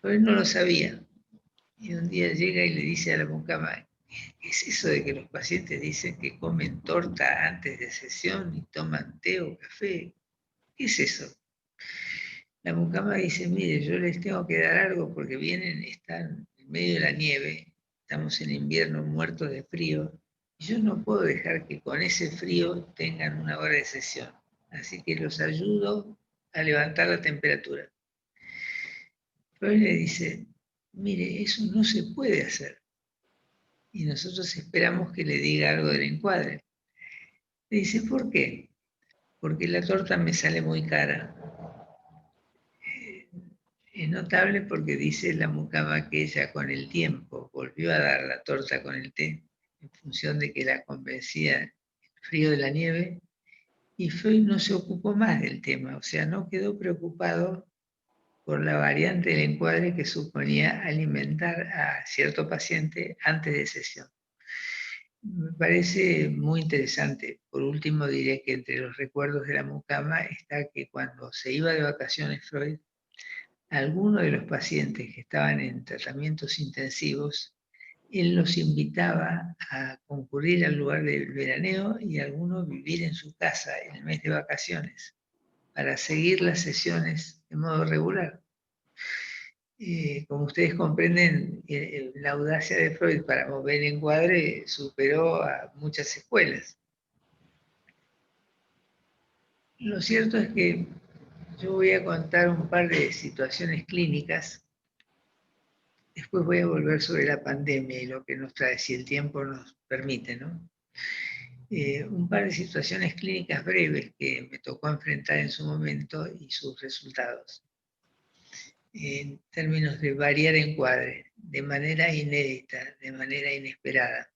Pero él no lo sabía. Y un día llega y le dice a la mucama, ¿qué es eso de que los pacientes dicen que comen torta antes de sesión y toman té o café? ¿Qué es eso? La mucama dice, mire, yo les tengo que dar algo porque vienen, están en medio de la nieve, estamos en invierno muertos de frío, y yo no puedo dejar que con ese frío tengan una hora de sesión. Así que los ayudo a levantar la temperatura. Pero él le dice, mire, eso no se puede hacer. Y nosotros esperamos que le diga algo del encuadre. Le dice, ¿por qué? Porque la torta me sale muy cara. Es notable porque dice la mucama que ella con el tiempo volvió a dar la torta con el té en función de que la convencía el frío de la nieve, y Freud no se ocupó más del tema, o sea, no quedó preocupado por la variante del encuadre que suponía alimentar a cierto paciente antes de sesión. Me parece muy interesante. Por último, diré que entre los recuerdos de la mucama está que cuando se iba de vacaciones Freud, algunos de los pacientes que estaban en tratamientos intensivos, él los invitaba a concurrir al lugar del veraneo y algunos vivir en su casa en el mes de vacaciones para seguir las sesiones de modo regular. Como ustedes comprenden, la audacia de Freud para mover el encuadre superó a muchas escuelas. Lo cierto es que yo voy a contar un par de situaciones clínicas. Después voy a volver sobre la pandemia y lo que nos trae, si el tiempo nos permite, ¿no? Un par de situaciones clínicas breves que me tocó enfrentar en su momento y sus resultados. En términos de variar encuadre, de manera inédita, de manera inesperada.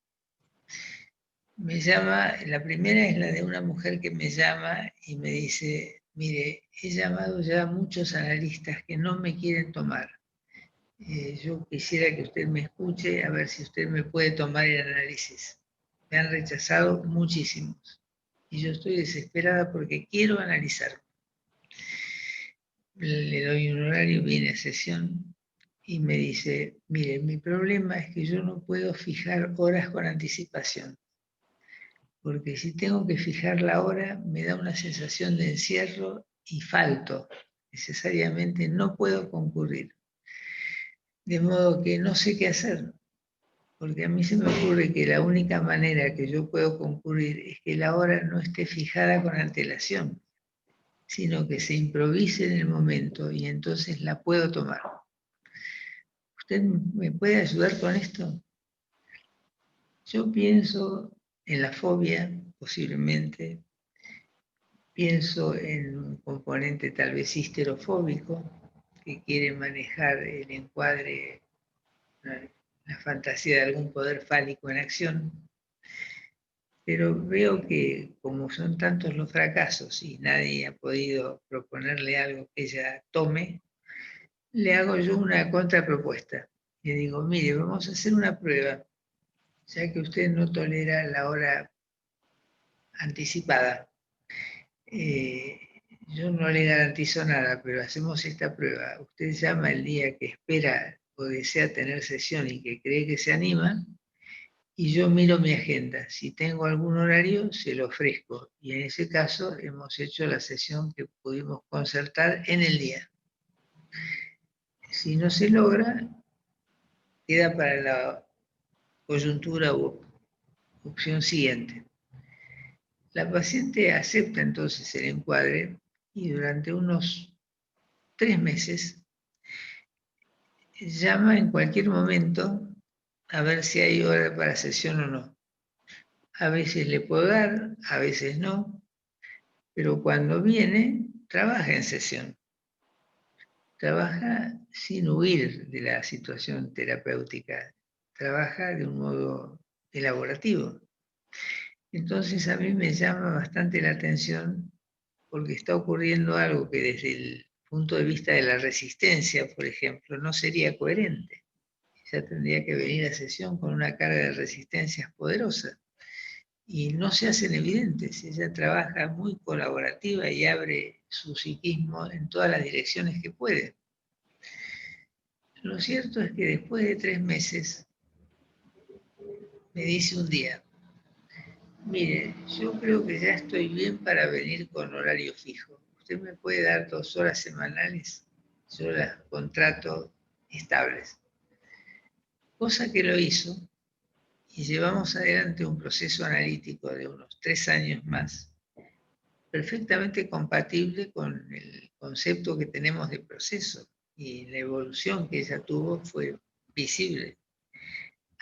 Me llama, la primera es la de una mujer que me llama y me dice, mire, he llamado ya a muchos analistas que no me quieren tomar. Yo quisiera que usted me escuche, a ver si usted me puede tomar el análisis. Me han rechazado muchísimos. Y yo estoy desesperada porque quiero analizar. Le doy un horario, viene a sesión y me dice, mire, mi problema es que yo no puedo fijar horas con anticipación. Porque si tengo que fijar la hora, me da una sensación de encierro y falto. Necesariamente no puedo concurrir. De modo que no sé qué hacer. Porque a mí se me ocurre que la única manera que yo puedo concurrir es que la hora no esté fijada con antelación, sino que se improvise en el momento y entonces la puedo tomar. ¿Usted me puede ayudar con esto? Yo pienso en la fobia, posiblemente. Pienso en un componente tal vez histerofóbico, que quiere manejar el encuadre, la fantasía de algún poder fálico en acción. Pero veo que como son tantos los fracasos y nadie ha podido proponerle algo que ella tome, le hago yo una contrapropuesta. Le digo, mire, vamos a hacer una prueba, ya que usted no tolera la hora anticipada. Yo no le garantizo nada, pero hacemos esta prueba. Usted llama el día que espera o desea tener sesión y que cree que se anima, y yo miro mi agenda. Si tengo algún horario, se lo ofrezco. Y en ese caso hemos hecho la sesión que pudimos concertar en el día. Si no se logra, queda para la coyuntura u opción siguiente. La paciente acepta entonces el encuadre y durante unos 3 meses llama en cualquier momento a ver si hay hora para sesión o no. A veces le puedo dar, a veces no, pero cuando viene, trabaja en sesión. Trabaja sin huir de la situación terapéutica, trabaja de un modo elaborativo. Entonces a mí me llama bastante la atención porque está ocurriendo algo que desde el punto de vista de la resistencia, por ejemplo, no sería coherente. Ella tendría que venir a sesión con una carga de resistencias poderosa y no se hacen evidentes. Ella trabaja muy colaborativa y abre su psiquismo en todas las direcciones que puede. Lo cierto es que después de 3 meses me dice un día, mire, yo creo que ya estoy bien para venir con horario fijo. ¿Usted me puede dar 2 horas semanales? Yo las contrato estables. Cosa que lo hizo y llevamos adelante un proceso analítico de unos 3 años más, perfectamente compatible con el concepto que tenemos de proceso, y la evolución que ella tuvo fue visible.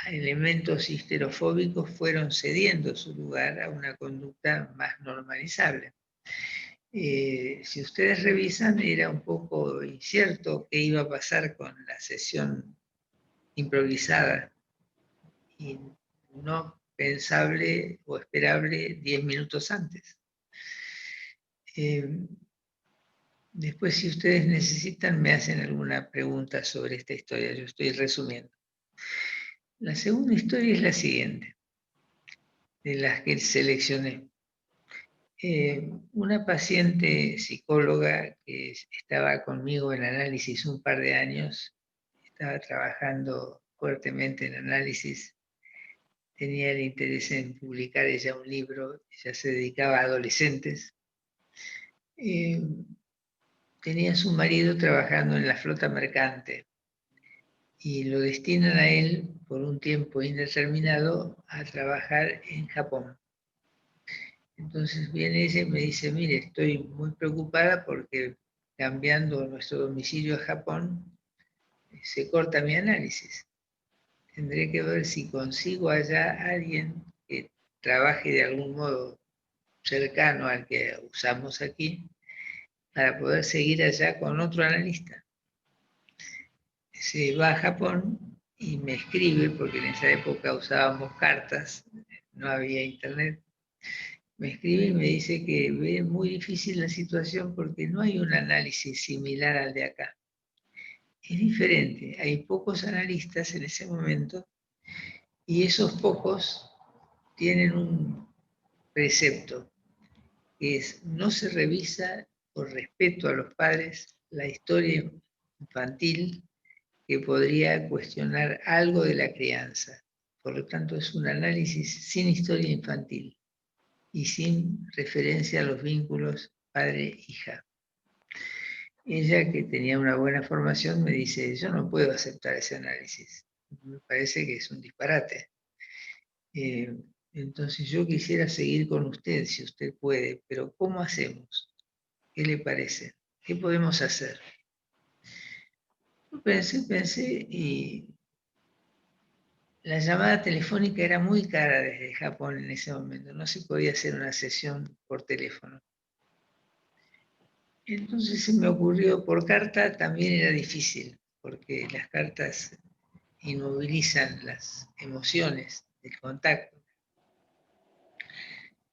Elementos histerofóbicos fueron cediendo su lugar a una conducta más normalizable. Si ustedes revisan, era un poco incierto qué iba a pasar con la sesión improvisada y no pensable o esperable 10 minutos antes. Después, si ustedes necesitan, me hacen alguna pregunta sobre esta historia. Yo estoy resumiendo. La segunda historia es la siguiente, de las que seleccioné. Una paciente psicóloga que estaba conmigo en análisis un par de años, estaba trabajando fuertemente en análisis, tenía el interés en publicar ella un libro, ella se dedicaba a adolescentes. Tenía a su marido trabajando en la flota mercante y lo destinan a él por un tiempo indeterminado a trabajar en Japón. Entonces viene ella y me dice, mire, estoy muy preocupada porque cambiando nuestro domicilio a Japón, se corta mi análisis. Tendré que ver si consigo allá a alguien que trabaje de algún modo cercano al que usamos aquí, para poder seguir allá con otro analista. Se va a Japón y me escribe, porque en esa época usábamos cartas, no había internet, me escribe y me dice que ve muy difícil la situación porque no hay un análisis similar al de acá. Es diferente, hay pocos analistas en ese momento y esos pocos tienen un precepto, que es no se revisa por respeto a los padres la historia infantil que podría cuestionar algo de la crianza. Por lo tanto, es un análisis sin historia infantil y sin referencia a los vínculos padre-hija. Ella, que tenía una buena formación, me dice, yo no puedo aceptar ese análisis. Me parece que es un disparate. Entonces yo quisiera seguir con usted, si usted puede, pero ¿cómo hacemos? ¿Qué le parece? ¿Qué podemos hacer? Yo pensé y la llamada telefónica era muy cara desde Japón en ese momento, no se podía hacer una sesión por teléfono. Entonces se me ocurrió, por carta también era difícil, porque las cartas inmovilizan las emociones, el contacto.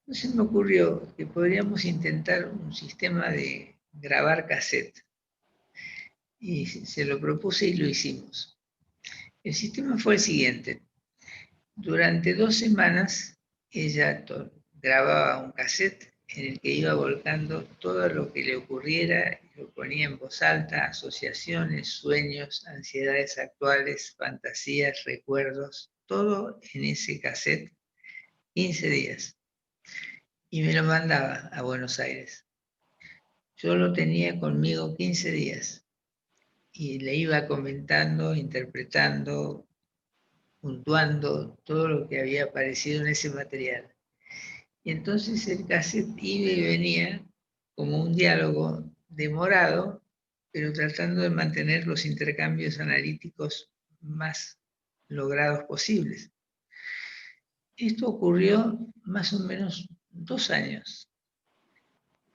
Entonces me ocurrió que podríamos intentar un sistema de grabar cassette. Y se lo propuse y lo hicimos. El sistema fue el siguiente. Durante 2 semanas ella grababa un cassette en el que iba volcando todo lo que le ocurriera, lo ponía en voz alta, asociaciones, sueños, ansiedades actuales, fantasías, recuerdos, todo en ese cassette, 15 días. Y me lo mandaba a Buenos Aires. Yo lo tenía conmigo 15 días y le iba comentando, interpretando, puntuando todo lo que había aparecido en ese material. Y entonces el cassette iba y venía como un diálogo demorado, pero tratando de mantener los intercambios analíticos más logrados posibles. Esto ocurrió más o menos 2 años.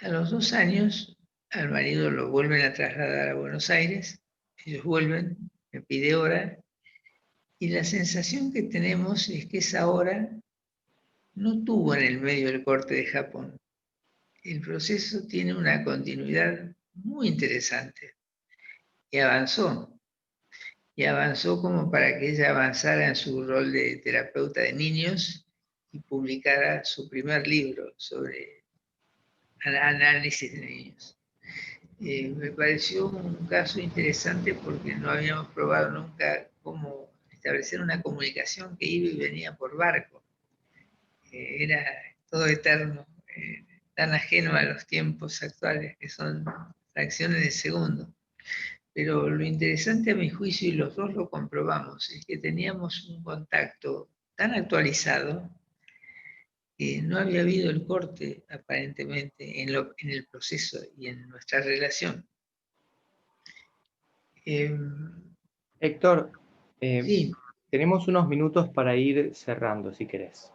A los 2 años, al marido lo vuelven a trasladar a Buenos Aires, ellos vuelven, me pide hora, y la sensación que tenemos es que esa hora no tuvo en el medio el corte de Japón. El proceso tiene una continuidad muy interesante y avanzó como para que ella avanzara en su rol de terapeuta de niños y publicara su primer libro sobre análisis de niños. Me pareció un caso interesante porque no habíamos probado nunca cómo establecer una comunicación que iba y venía por barco. Era todo eterno, tan ajeno a los tiempos actuales, que son fracciones de segundo. Pero lo interesante a mi juicio, y los dos lo comprobamos, es que teníamos un contacto tan actualizado que no había habido el corte aparentemente en el proceso y en nuestra relación. Héctor, Sí. tenemos unos minutos para ir cerrando, si querés.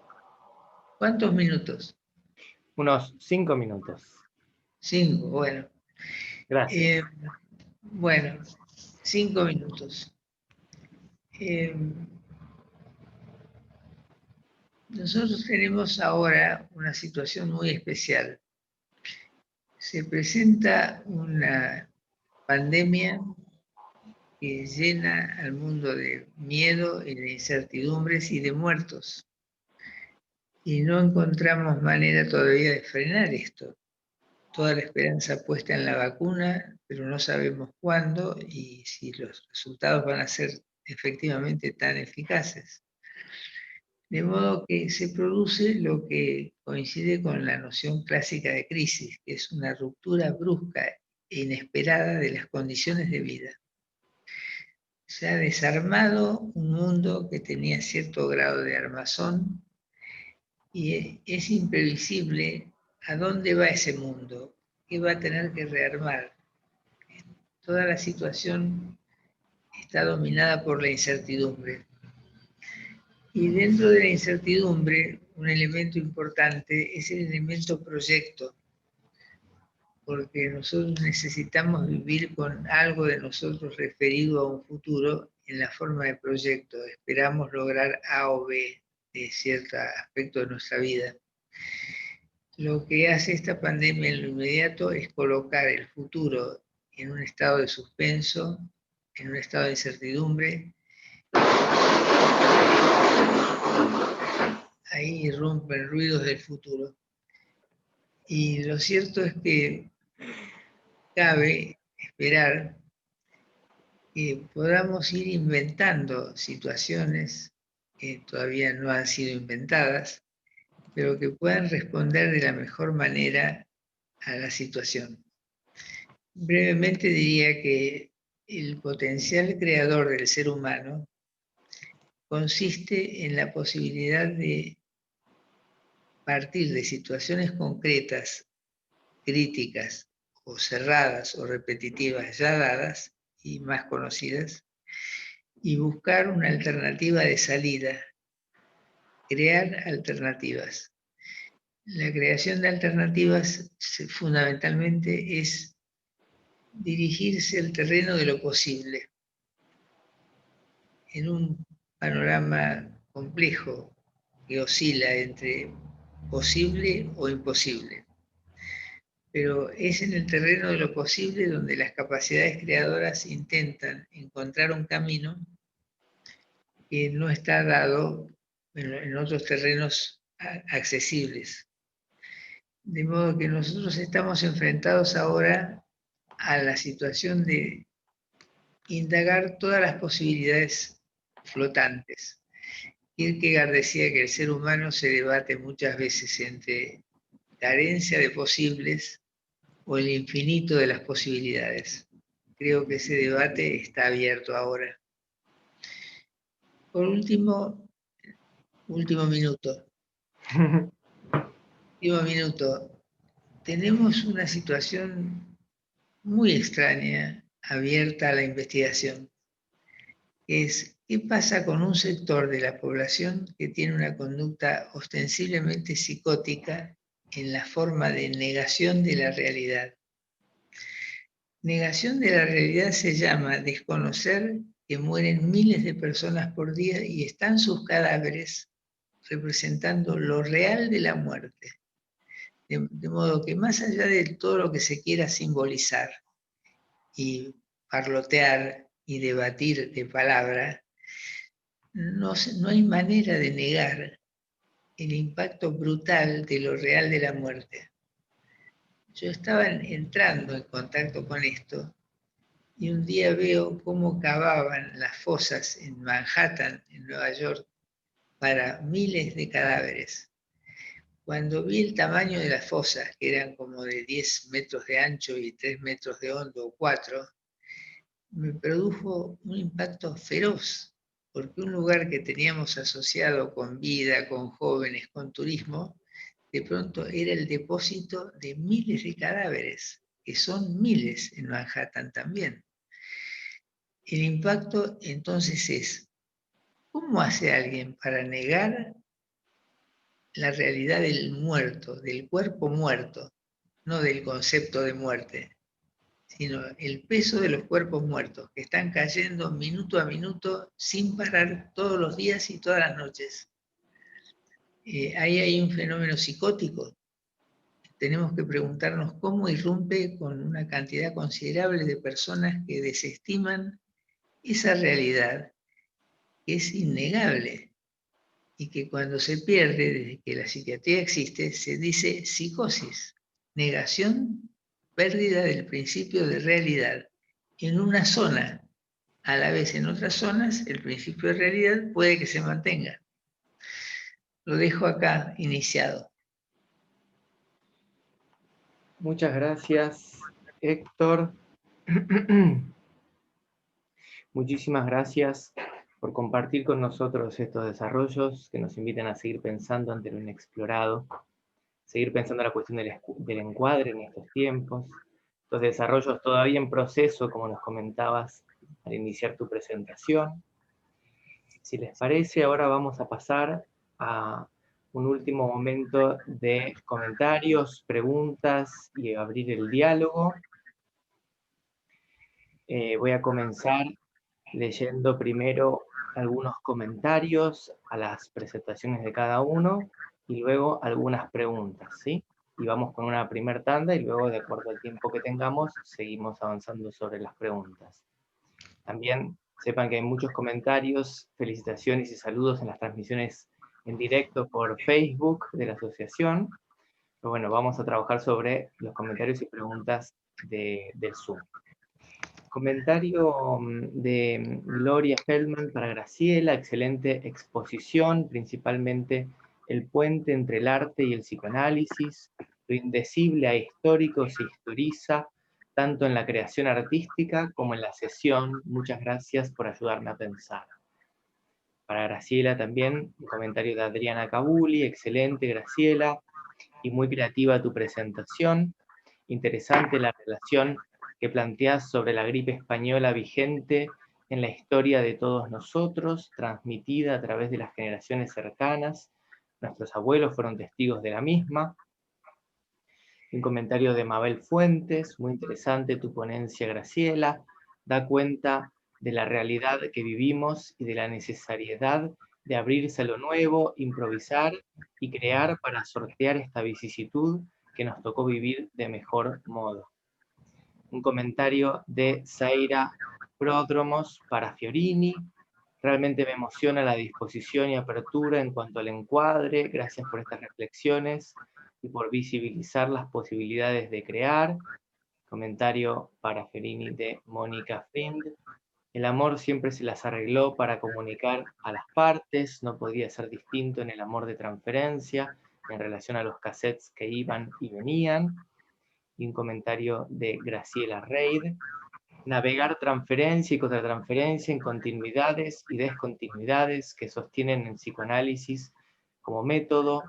¿Cuántos minutos? Unos 5 minutos. 5, bueno. Gracias. Bueno, 5 minutos. Nosotros tenemos ahora una situación muy especial. Se presenta una pandemia que llena al mundo de miedo y de incertidumbres y de muertos. Y no encontramos manera todavía de frenar esto. Toda la esperanza puesta en la vacuna, pero no sabemos cuándo y si los resultados van a ser efectivamente tan eficaces. De modo que se produce lo que coincide con la noción clásica de crisis, que es una ruptura brusca e inesperada de las condiciones de vida. Se ha desarmado un mundo que tenía cierto grado de armazón y es imprevisible a dónde va ese mundo, qué va a tener que rearmar. Toda la situación está dominada por la incertidumbre. Y dentro de la incertidumbre, un elemento importante es el elemento proyecto, porque nosotros necesitamos vivir con algo de nosotros referido a un futuro en la forma de proyecto. Esperamos lograr A o B de cierto aspecto de nuestra vida. Lo que hace esta pandemia en lo inmediato es colocar el futuro en un estado de suspenso, en un estado de incertidumbre. Ahí irrumpen ruidos del futuro. Y lo cierto es que cabe esperar que podamos ir inventando situaciones que todavía no han sido inventadas, pero que puedan responder de la mejor manera a la situación. Brevemente diría que el potencial creador del ser humano consiste en la posibilidad de partir de situaciones concretas, críticas o cerradas o repetitivas ya dadas y más conocidas, y buscar una alternativa de salida, crear alternativas. La creación de alternativas fundamentalmente es dirigirse al terreno de lo posible, en un panorama complejo que oscila entre posible o imposible. Pero es en el terreno de lo posible donde las capacidades creadoras intentan encontrar un camino que no está dado en otros terrenos accesibles. De modo que nosotros estamos enfrentados ahora a la situación de indagar todas las posibilidades flotantes. Kierkegaard decía que el ser humano se debate muchas veces entre carencia de posibles o el infinito de las posibilidades. Creo que ese debate está abierto ahora. Por último minuto. Tenemos una situación muy extraña abierta a la investigación. Es qué pasa con un sector de la población que tiene una conducta ostensiblemente psicótica en la forma de negación de la realidad. Negación de la realidad se llama desconocer que mueren miles de personas por día y están sus cadáveres representando lo real de la muerte. De modo que más allá de todo lo que se quiera simbolizar y parlotear y debatir de palabra, no hay manera de negar el impacto brutal de lo real de la muerte. Yo estaba entrando en contacto con esto y un día veo cómo cavaban las fosas en Manhattan, en Nueva York, para miles de cadáveres. Cuando vi el tamaño de las fosas, que eran como de 10 metros de ancho y 3 metros de hondo o 4, me produjo un impacto feroz, porque un lugar que teníamos asociado con vida, con jóvenes, con turismo, de pronto era el depósito de miles de cadáveres, que son miles en Manhattan también. El impacto entonces es, ¿cómo hace alguien para negar la realidad del muerto, del cuerpo muerto? no del concepto de muerte, sino el peso de los cuerpos muertos, que están cayendo minuto a minuto sin parar todos los días y todas las noches. Ahí hay un fenómeno psicótico. Tenemos que preguntarnos cómo irrumpe con una cantidad considerable de personas que desestiman esa realidad, que es innegable, y que cuando se pierde, desde que la psiquiatría existe, se dice psicosis, negación, pérdida del principio de realidad. En una zona, a la vez en otras zonas, el principio de realidad puede que se mantenga. Lo dejo acá iniciado. Muchas gracias, Héctor. Muchísimas gracias por compartir con nosotros estos desarrollos que nos invitan a seguir pensando ante lo inexplorado, seguir pensando la cuestión del encuadre en estos tiempos, estos desarrollos todavía en proceso, como nos comentabas al iniciar tu presentación. Si les parece, ahora vamos a pasar a un último momento de comentarios, preguntas y abrir el diálogo. Voy a comenzar leyendo primero algunos comentarios a las presentaciones de cada uno y luego algunas preguntas, ¿sí? Y vamos con una primera tanda y luego, de acuerdo al tiempo que tengamos, seguimos avanzando sobre las preguntas. También sepan que hay muchos comentarios, felicitaciones y saludos en las transmisiones en directo por Facebook de la asociación. Pero bueno, vamos a trabajar sobre los comentarios y preguntas del Zoom. Comentario de Gloria Feldman para Graciela: excelente exposición, principalmente el puente entre el arte y el psicoanálisis, lo indecible a histórico se historiza, tanto en la creación artística como en la sesión. Muchas gracias por ayudarme a pensar. Para Graciela también, un comentario de Adriana Cabuli: excelente, Graciela, y muy creativa tu presentación. Interesante la relación que planteas sobre la gripe española vigente en la historia de todos nosotros, transmitida a través de las generaciones cercanas. Nuestros abuelos fueron testigos de la misma. Un comentario de Mabel Fuentes: muy interesante tu ponencia, Graciela, da cuenta de la realidad que vivimos y de la necesariedad de abrirse a lo nuevo, improvisar y crear para sortear esta vicisitud que nos tocó vivir de mejor modo. Un comentario de Zaira Pródromos para Fiorini: realmente me emociona la disposición y apertura en cuanto al encuadre, gracias por estas reflexiones y por visibilizar las posibilidades de crear. Comentario para Fiorini de Mónica Frind: el amor siempre se las arregló para comunicar a las partes, no podía ser distinto en el amor de transferencia, en relación a los cassettes que iban y venían. Y un comentario de Graciela Reid: navegar transferencia y contratransferencia en continuidades y descontinuidades que sostienen el psicoanálisis como método,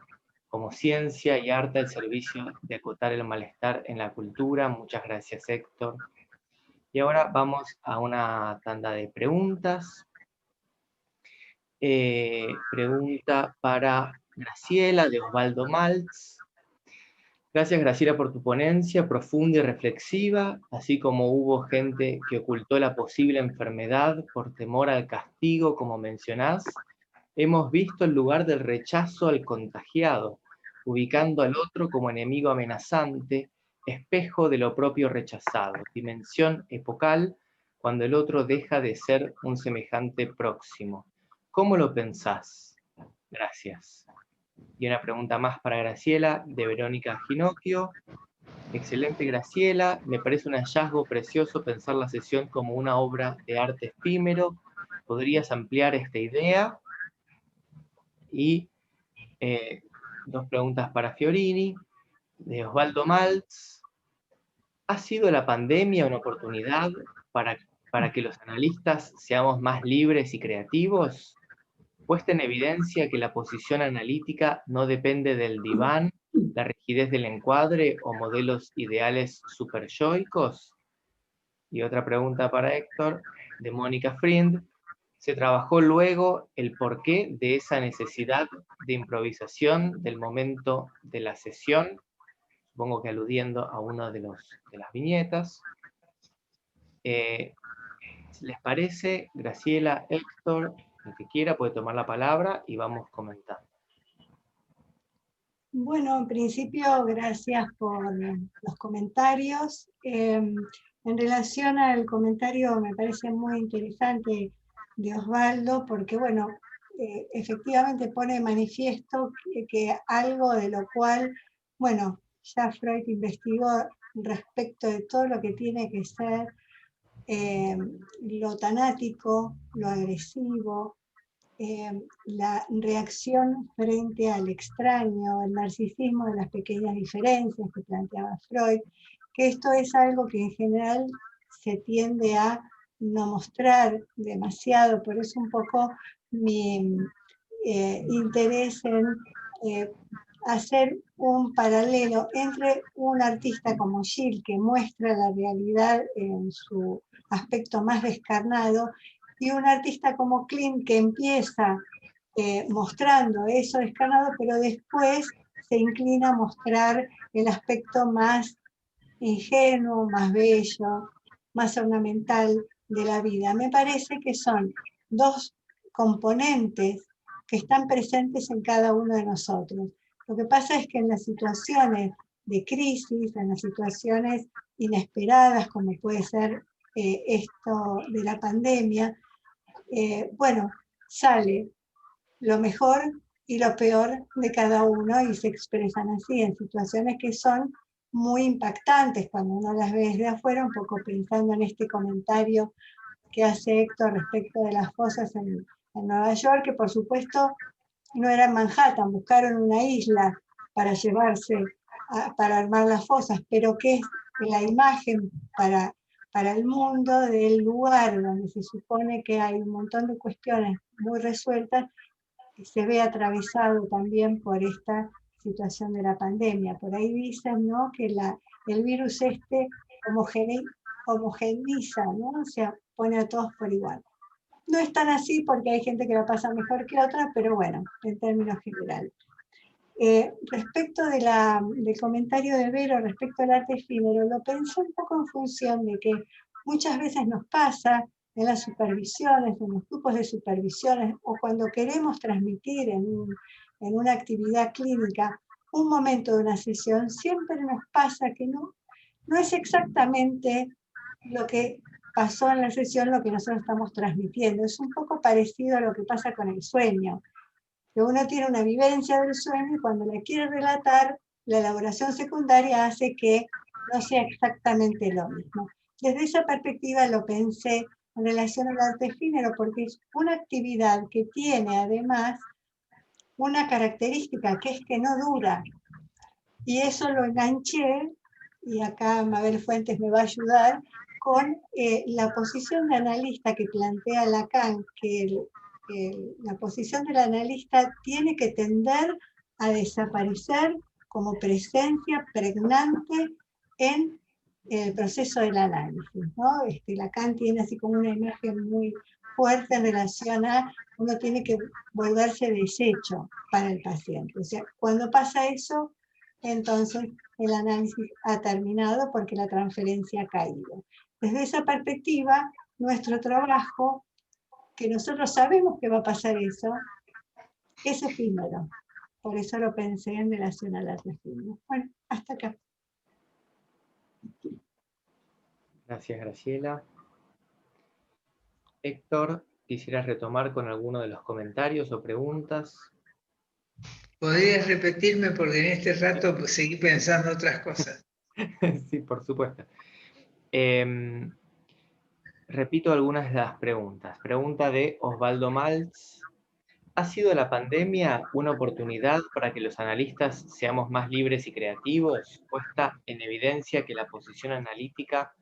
como ciencia y arte al servicio de acotar el malestar en la cultura. Muchas gracias, Héctor. Y ahora vamos a una tanda de preguntas. Pregunta para Graciela de Osvaldo Maltz: gracias, Graciela, por tu ponencia profunda y reflexiva, así como hubo gente que ocultó la posible enfermedad por temor al castigo, como mencionás. Hemos visto el lugar del rechazo al contagiado, ubicando al otro como enemigo amenazante, espejo de lo propio rechazado, dimensión epocal, cuando el otro deja de ser un semejante próximo. ¿Cómo lo pensás? Gracias. Y una pregunta más para Graciela, de Verónica Ginocchio: excelente, Graciela, me parece un hallazgo precioso pensar la sesión como una obra de arte efímero. ¿Podrías ampliar esta idea? Y dos preguntas para Fiorini, de Osvaldo Maltz: ¿ha sido la pandemia una oportunidad para que los analistas seamos más libres y creativos? Puesta en evidencia que la posición analítica no depende del diván, la rigidez del encuadre o modelos ideales superyoicos. Y otra pregunta para Héctor, de Mónica Frind: ¿se trabajó luego el porqué de esa necesidad de improvisación del momento de la sesión? supongo que aludiendo a una de las viñetas. ¿Les parece? Graciela, Héctor, el que quiera puede tomar la palabra y vamos comentando. Bueno, en principio, gracias por los comentarios. En relación al comentario, me parece muy interesante de Osvaldo, porque, bueno, efectivamente pone de manifiesto que algo de lo cual, bueno, ya Freud investigó respecto de todo lo que tiene que ser lo tanático, lo agresivo, la reacción frente al extraño, el narcisismo de las pequeñas diferencias que planteaba Freud, que esto es algo que en general se tiende a no mostrar demasiado, por eso un poco mi interés en hacer un paralelo entre un artista como Gilles, que muestra la realidad en su aspecto más descarnado, y un artista como Klimt, que empieza mostrando eso descarnado, pero después se inclina a mostrar el aspecto más ingenuo, más bello, más ornamental de la vida. Me parece que son dos componentes que están presentes en cada uno de nosotros. Lo que pasa es que en las situaciones de crisis, en las situaciones inesperadas, como puede ser esto de la pandemia, bueno, sale lo mejor y lo peor de cada uno y se expresan así en situaciones que son muy impactantes cuando uno las ve desde afuera, un poco pensando en este comentario que hace Héctor respecto de las fosas en Nueva York, que por supuesto no era en Manhattan, buscaron una isla para llevarse, para armar las fosas, pero que es la imagen para el mundo del lugar donde se supone que hay un montón de cuestiones muy resueltas, que se ve atravesado también por esta situación de la pandemia. Por ahí dicen, ¿no?, que el virus homogeniza, ¿no? O sea, pone a todos por igual. No es tan así porque hay gente que la pasa mejor que otra, pero bueno, en términos generales. Respecto del comentario de Vero respecto al arte efímero, lo pensé un poco en función de que muchas veces nos pasa en las supervisiones, en los grupos de supervisiones, o cuando queremos transmitir en una actividad clínica un momento de una sesión, siempre nos pasa que no es exactamente lo que pasó en la sesión lo que nosotros estamos transmitiendo. Es un poco parecido a lo que pasa con el sueño, que uno tiene una vivencia del sueño y cuando la quiere relatar, la elaboración secundaria hace que no sea exactamente lo mismo. Desde esa perspectiva lo pensé en relación al arte efímero, porque es una actividad que tiene además una característica, que es que no dura. Y eso lo enganché, y acá Mabel Fuentes me va a ayudar, con la posición de analista que plantea Lacan, que la posición del analista tiene que tender a desaparecer como presencia pregnante en el proceso del análisis, ¿no? Lacan tiene así como una imagen muy fuerte en relación a uno tiene que volverse desecho para el paciente. O sea, cuando pasa eso, entonces el análisis ha terminado porque la transferencia ha caído. Desde esa perspectiva, nuestro trabajo, que nosotros sabemos que va a pasar eso, es efímero. Por eso lo pensé en relación al arte efímero. Bueno, hasta acá. Gracias, Graciela. Héctor, ¿quisieras retomar con alguno de los comentarios o preguntas? ¿Podrías repetirme? Porque en este rato pues, seguí pensando otras cosas. Sí, por supuesto. Repito algunas de las preguntas. Pregunta de Osvaldo Maltz. ¿Ha sido la pandemia una oportunidad para que los analistas seamos más libres y creativos? ¿O está en evidencia que la posición analítica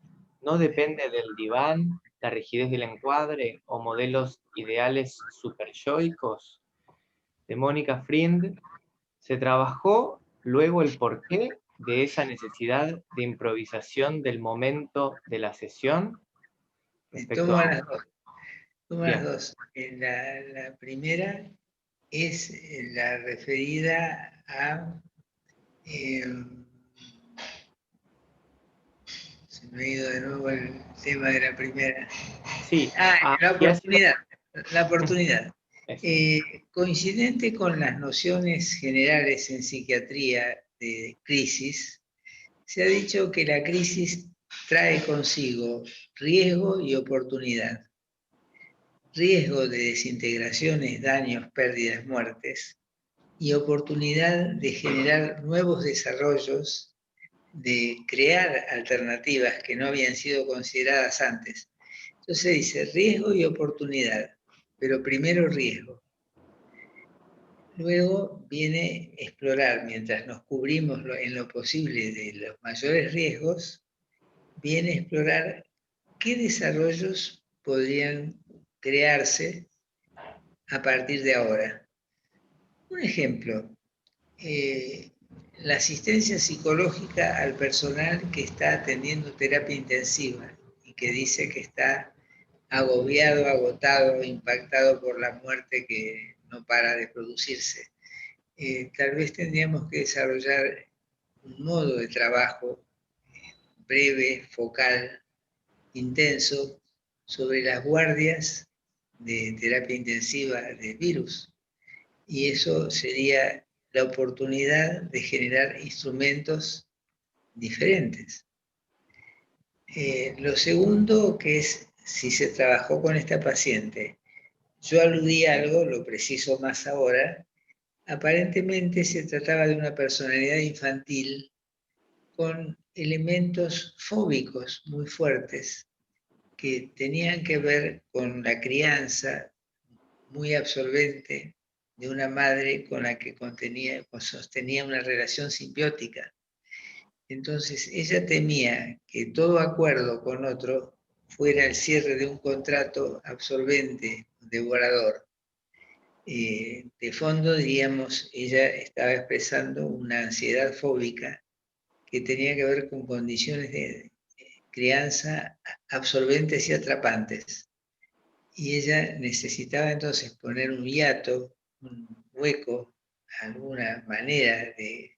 no depende del diván, la rigidez del encuadre o modelos ideales superyoicos? De Mónica Friend, ¿se trabajó luego el porqué de esa necesidad de improvisación del momento de la sesión? Tomo las dos. Tomo Bien. las dos. La primera es la referida a me he ido de nuevo el tema de la primera. Sí. La oportunidad. La Eso. oportunidad. Coincidente con las nociones generales en psiquiatría de crisis, se ha dicho que la crisis trae consigo riesgo y oportunidad. Riesgo de desintegraciones, daños, pérdidas, muertes, y oportunidad de generar nuevos desarrollos, de crear alternativas que no habían sido consideradas antes. Entonces dice riesgo y oportunidad, pero primero riesgo. Luego viene explorar, mientras nos cubrimos en lo posible de los mayores riesgos, viene explorar qué desarrollos podrían crearse a partir de ahora. Un ejemplo, la asistencia psicológica al personal que está atendiendo terapia intensiva y que dice que está agobiado, agotado, impactado por la muerte que no para de producirse. Tal vez tendríamos que desarrollar un modo de trabajo breve, focal, intenso, sobre las guardias de terapia intensiva de virus. Y eso sería la oportunidad de generar instrumentos diferentes. Lo segundo, que es si se trabajó con esta paciente, yo aludí a algo, lo preciso más ahora, aparentemente se trataba de una personalidad infantil con elementos fóbicos muy fuertes que tenían que ver con la crianza muy absorbente de una madre con la que sostenía una relación simbiótica. Entonces ella temía que todo acuerdo con otro fuera el cierre de un contrato absorbente, devorador. De fondo, diríamos, ella estaba expresando una ansiedad fóbica que tenía que ver con condiciones de crianza absorbentes y atrapantes. Y ella necesitaba entonces poner un hiato, un hueco, alguna manera de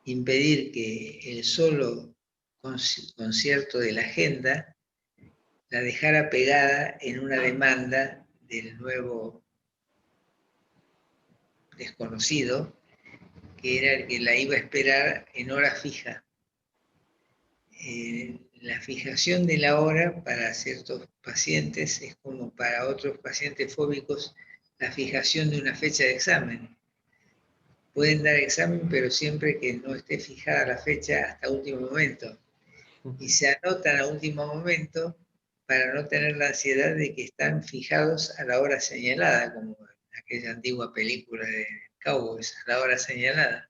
impedir que el solo concierto de la agenda la dejara pegada en una demanda del nuevo desconocido, que era el que la iba a esperar en hora fija. La fijación de la hora para ciertos pacientes es como para otros pacientes fóbicos la fijación de una fecha de examen. Pueden dar examen, pero siempre que no esté fijada la fecha hasta último momento. Y se anotan a último momento para no tener la ansiedad de que están fijados a la hora señalada, como en aquella antigua película de Cowboys, a la hora señalada.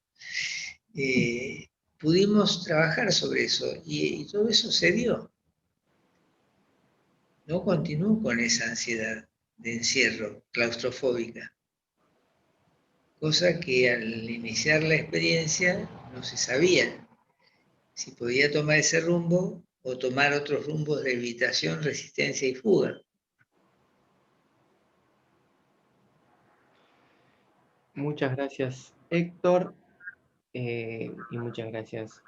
Pudimos trabajar sobre eso y todo eso se dio. No continuó con esa ansiedad de encierro claustrofóbica, cosa que al iniciar la experiencia no se sabía si podía tomar ese rumbo o tomar otros rumbos de evitación, resistencia y fuga. Muchas gracias, Héctor, y muchas gracias,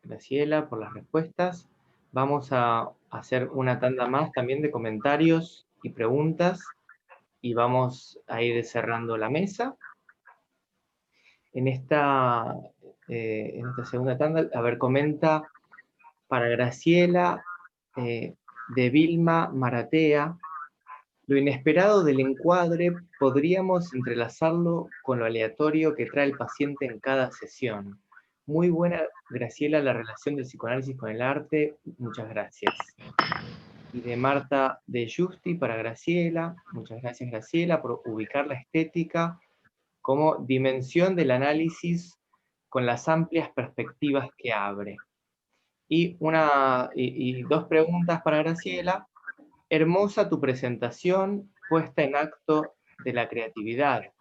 Graciela, por las respuestas. Vamos a hacer una tanda más también de comentarios y preguntas, y vamos a ir cerrando la mesa. En esta segunda tanda, a ver, comenta para Graciela, de Vilma Maratea: lo inesperado del encuadre podríamos entrelazarlo con lo aleatorio que trae el paciente en cada sesión. Muy buena, Graciela, la relación del psicoanálisis con el arte. Muchas gracias. Y de Marta de Justi para Graciela. Muchas gracias, Graciela, por ubicar la estética como dimensión del análisis con las amplias perspectivas que abre. Y dos preguntas para Graciela. Hermosa tu presentación, puesta en acto de la creatividad.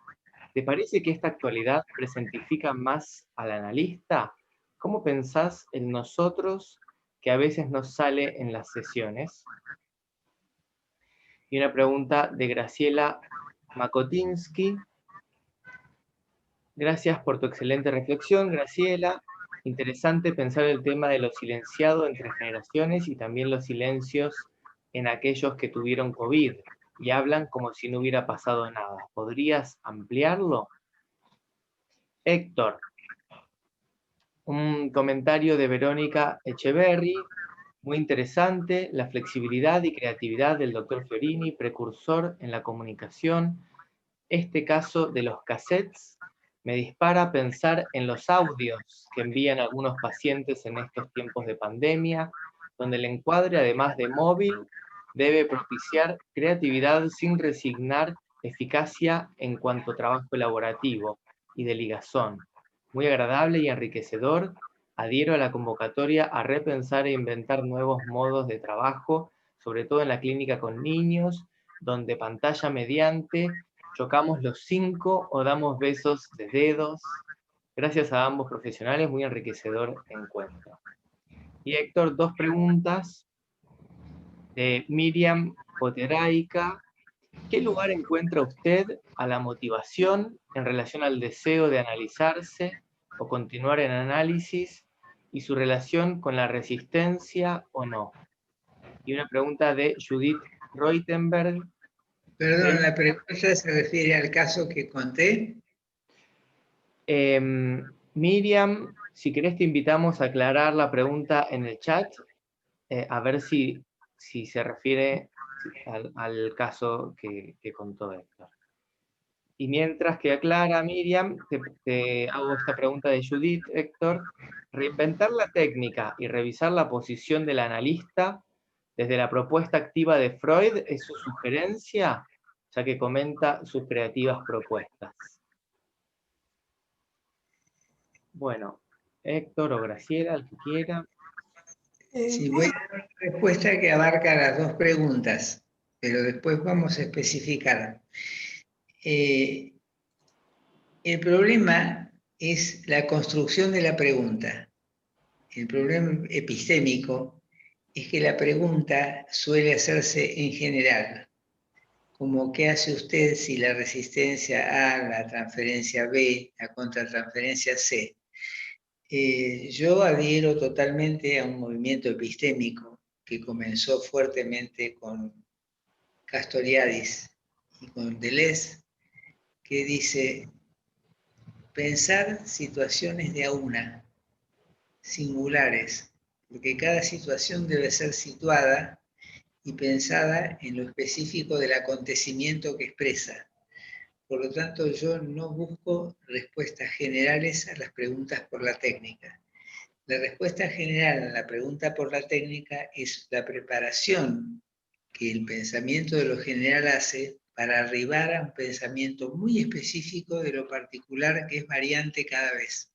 ¿Te parece que esta actualidad presentifica más al analista? ¿Cómo pensás en nosotros que a veces nos sale en las sesiones? Y una pregunta de Graciela Makotinsky. Gracias por tu excelente reflexión, Graciela. Interesante pensar el tema de lo silenciado entre generaciones y también los silencios en aquellos que tuvieron COVID y hablan como si no hubiera pasado nada. ¿Podrías ampliarlo? Héctor, un comentario de Verónica Echeverry, muy interesante, la flexibilidad y creatividad del doctor Fiorini, precursor en la comunicación. Este caso de los cassettes me dispara a pensar en los audios que envían algunos pacientes en estos tiempos de pandemia, donde el encuadre, además de móvil, debe propiciar creatividad sin resignar eficacia en cuanto a trabajo elaborativo y de ligazón. Muy agradable y enriquecedor. Adhiero a la convocatoria a repensar e inventar nuevos modos de trabajo, sobre todo en la clínica con niños, donde pantalla mediante chocamos los 5 o damos besos de dedos. Gracias a ambos profesionales, muy enriquecedor encuentro. Y Héctor, 2 preguntas de Miriam Poteraica. ¿Qué lugar encuentra usted a la motivación en relación al deseo de analizarse o continuar en análisis y su relación con la resistencia o no? Y una pregunta de Judith Reutenberg. Perdón, la pregunta se refiere al caso que conté. Miriam, si querés te invitamos a aclarar la pregunta en el chat, a ver si se refiere al caso que contó Héctor. Y mientras que aclara Miriam, te hago esta pregunta de Judith, Héctor. Reinventar la técnica y revisar la posición del analista desde la propuesta activa de Freud es su sugerencia, ya que comenta sus creativas propuestas. Bueno, Héctor o Graciela, el que quiera. Sí, voy a dar una respuesta que abarca las 2 preguntas, pero después vamos a especificar. El problema es la construcción de la pregunta. El problema epistémico es que la pregunta suele hacerse en general, como ¿qué hace usted si la resistencia A, la transferencia B, la contratransferencia C? Yo adhiero totalmente a un movimiento epistémico que comenzó fuertemente con Castoriadis y con Deleuze, que dice pensar situaciones de a una, singulares, porque cada situación debe ser situada y pensada en lo específico del acontecimiento que expresa. Por lo tanto, yo no busco respuestas generales a las preguntas por la técnica. La respuesta general a la pregunta por la técnica es la preparación que el pensamiento de lo general hace para arribar a un pensamiento muy específico de lo particular que es variante cada vez.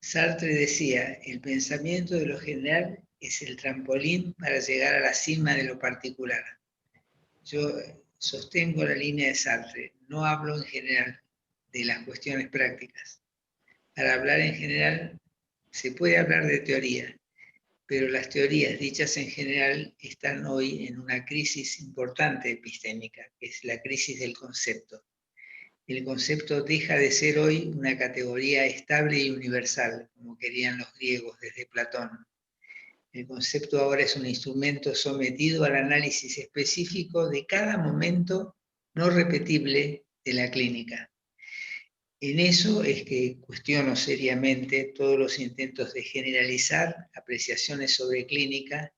Sartre decía, el pensamiento de lo general es el trampolín para llegar a la cima de lo particular. Yo sostengo la línea de Sartre, no hablo en general de las cuestiones prácticas. Para hablar en general se puede hablar de teoría, pero las teorías dichas en general están hoy en una crisis importante epistémica, que es la crisis del concepto. El concepto deja de ser hoy una categoría estable y universal, como querían los griegos desde Platón. El concepto ahora es un instrumento sometido al análisis específico de cada momento no repetible de la clínica. En eso es que cuestiono seriamente todos los intentos de generalizar apreciaciones sobre clínica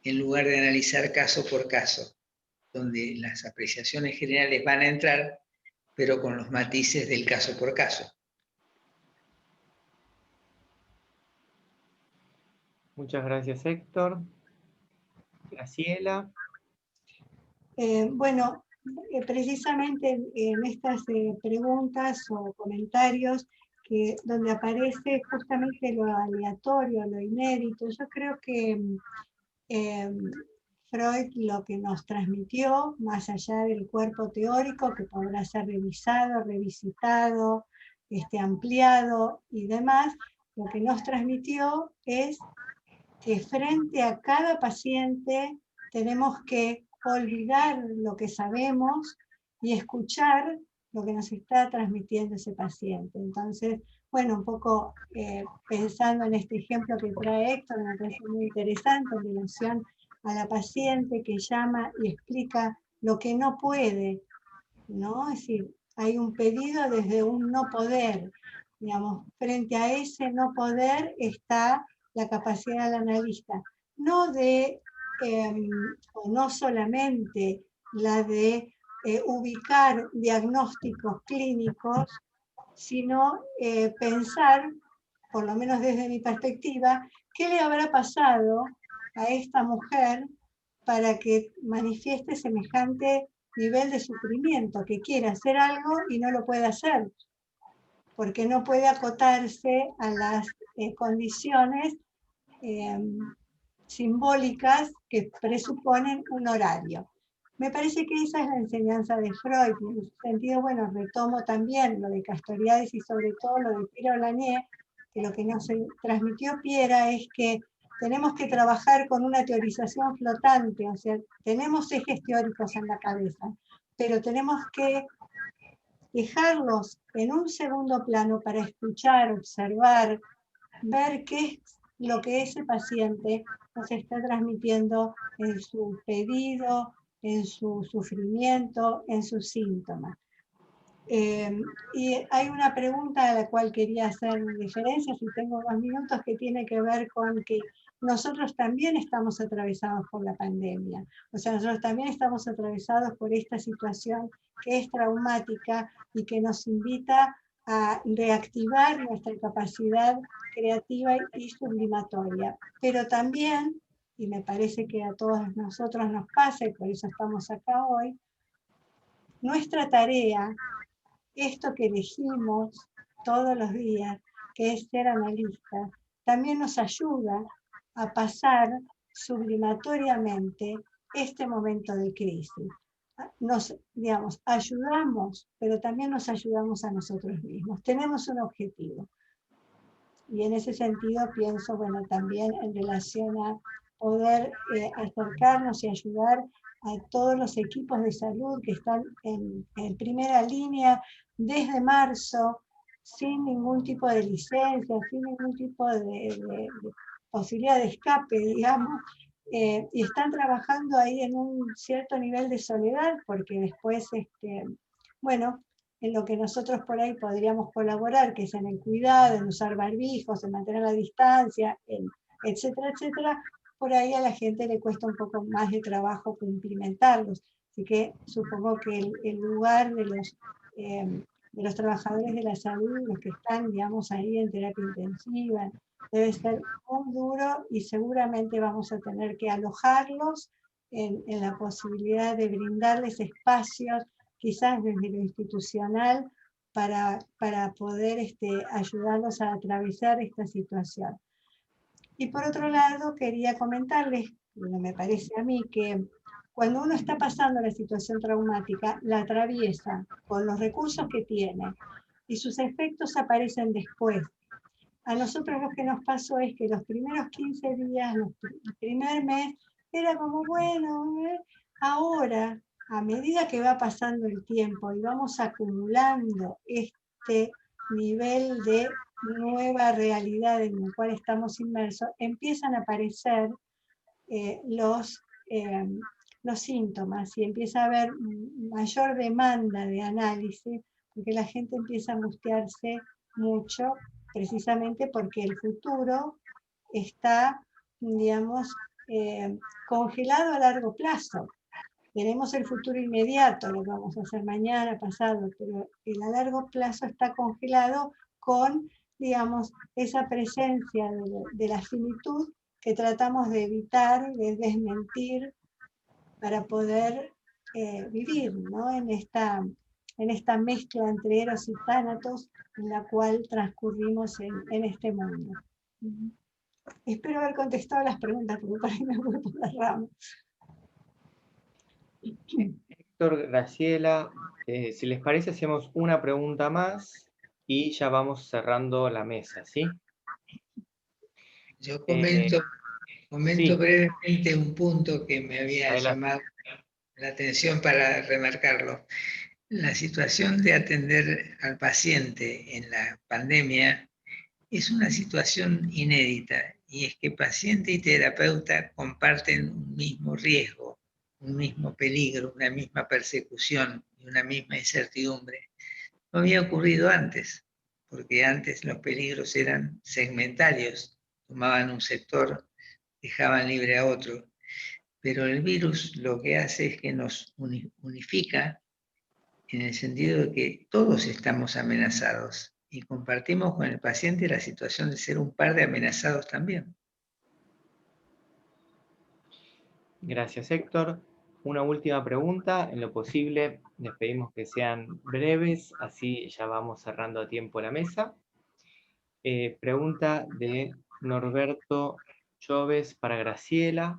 en lugar de analizar caso por caso, donde las apreciaciones generales van a entrar, pero con los matices del caso por caso. Muchas gracias, Héctor. Graciela. Bueno, precisamente en estas preguntas o comentarios donde aparece justamente lo aleatorio, lo inédito, yo creo que Freud lo que nos transmitió, más allá del cuerpo teórico que podrá ser revisado, revisitado, ampliado y demás, lo que nos transmitió es que frente a cada paciente tenemos que olvidar lo que sabemos y escuchar lo que nos está transmitiendo ese paciente. Entonces, bueno, un poco pensando en este ejemplo que trae Héctor, me parece muy interesante en relación a la paciente que llama y explica lo que no puede, ¿no? Es decir, hay un pedido desde un no poder, digamos, frente a ese no poder está la capacidad del analista, no de, o no solamente la de ubicar diagnósticos clínicos, sino pensar, por lo menos desde mi perspectiva, qué le habrá pasado a esta mujer para que manifieste semejante nivel de sufrimiento, que quiere hacer algo y no lo puede hacer, porque no puede acotarse a las condiciones simbólicas que presuponen un horario. Me parece que esa es la enseñanza de Freud, y en ese sentido, bueno, retomo también lo de Castoriadis y sobre todo lo de Piero Lanier, que lo que nos transmitió Piera es que tenemos que trabajar con una teorización flotante, o sea, tenemos ejes teóricos en la cabeza, pero tenemos que dejarlos en un segundo plano para escuchar, observar, ver qué es lo que ese paciente nos está transmitiendo en su pedido, en su sufrimiento, en sus síntomas. Y hay una pregunta a la cual quería hacer referencia, si tengo 2 minutos, que tiene que ver con que nosotros también estamos atravesados por la pandemia. O sea, nosotros también estamos atravesados por esta situación que es traumática y que nos invita a reactivar nuestra capacidad creativa y sublimatoria. Pero también, y me parece que a todos nosotros nos pasa, y por eso estamos acá hoy, nuestra tarea, esto que elegimos todos los días, que es ser analistas, también nos ayuda a pasar sublimatoriamente este momento de crisis. Nos, digamos, ayudamos, pero también nos ayudamos a nosotros mismos. Tenemos un objetivo. Y en ese sentido pienso, bueno, también en relación a poder acercarnos y ayudar a todos los equipos de salud que están en primera línea desde marzo, sin ningún tipo de licencia, sin ningún tipo de posibilidad de escape, digamos, y están trabajando ahí en un cierto nivel de soledad, porque después, bueno, en lo que nosotros por ahí podríamos colaborar, que es en el cuidado, en usar barbijos, en mantener la distancia, etcétera, etcétera, por ahí a la gente le cuesta un poco más de trabajo cumplimentarlos. Así que supongo que el lugar de los trabajadores de la salud, los que están, digamos, ahí en terapia intensiva, debe ser muy duro y seguramente vamos a tener que alojarlos en la posibilidad de brindarles espacios, quizás desde lo institucional, para poder ayudarlos a atravesar esta situación. Y por otro lado, quería comentarles, me parece a mí, que cuando uno está pasando la situación traumática, la atraviesa con los recursos que tiene y sus efectos aparecen después. A nosotros lo que nos pasó es que los primeros 15 días, el primer mes, era como, bueno, ahora, a medida que va pasando el tiempo y vamos acumulando este nivel de nueva realidad en la cual estamos inmersos, empiezan a aparecer los síntomas y empieza a haber mayor demanda de análisis, porque la gente empieza a angustiarse mucho, precisamente porque el futuro está, digamos, congelado a largo plazo. Tenemos el futuro inmediato, lo que vamos a hacer mañana, pasado, pero el a largo plazo está congelado con, digamos, esa presencia de la finitud que tratamos de evitar, de desmentir, para poder vivir, ¿no? en esta mezcla entre eros y tánatos en la cual transcurrimos en este mundo. Espero haber contestado las preguntas, porque por ahí me voy por las ramas. Héctor, Graciela, si les parece hacemos una pregunta más y ya vamos cerrando la mesa, ¿sí? Yo comento sí. brevemente un punto que me había Adelante. llamado la atención para remarcarlo. la situación de atender al paciente en la pandemia es una situación inédita, y es que paciente y terapeuta comparten un mismo riesgo, un mismo peligro, una misma persecución y una misma incertidumbre. No había ocurrido antes, porque antes los peligros eran segmentarios, tomaban un sector, dejaban libre a otro, pero el virus lo que hace es que nos unifica en el sentido de que todos estamos amenazados y compartimos con el paciente la situación de ser un par de amenazados también. Gracias, Héctor. Una última pregunta, en lo posible les pedimos que sean breves, así ya vamos cerrando a tiempo la mesa. Pregunta de Norberto Choves para Graciela.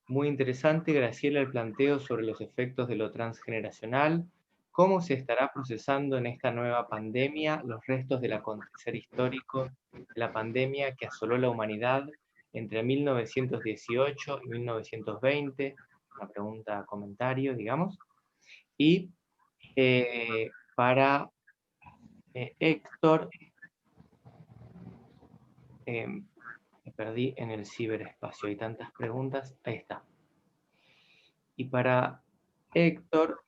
Muy interesante, Graciela, el planteo sobre los efectos de lo transgeneracional. ¿Cómo se estará procesando en esta nueva pandemia los restos del acontecer histórico de la pandemia que asoló la humanidad entre 1918 y 1920? Una pregunta, comentario, digamos. Y para Héctor, me perdí en el ciberespacio, hay tantas preguntas, ahí está. Y para Héctor,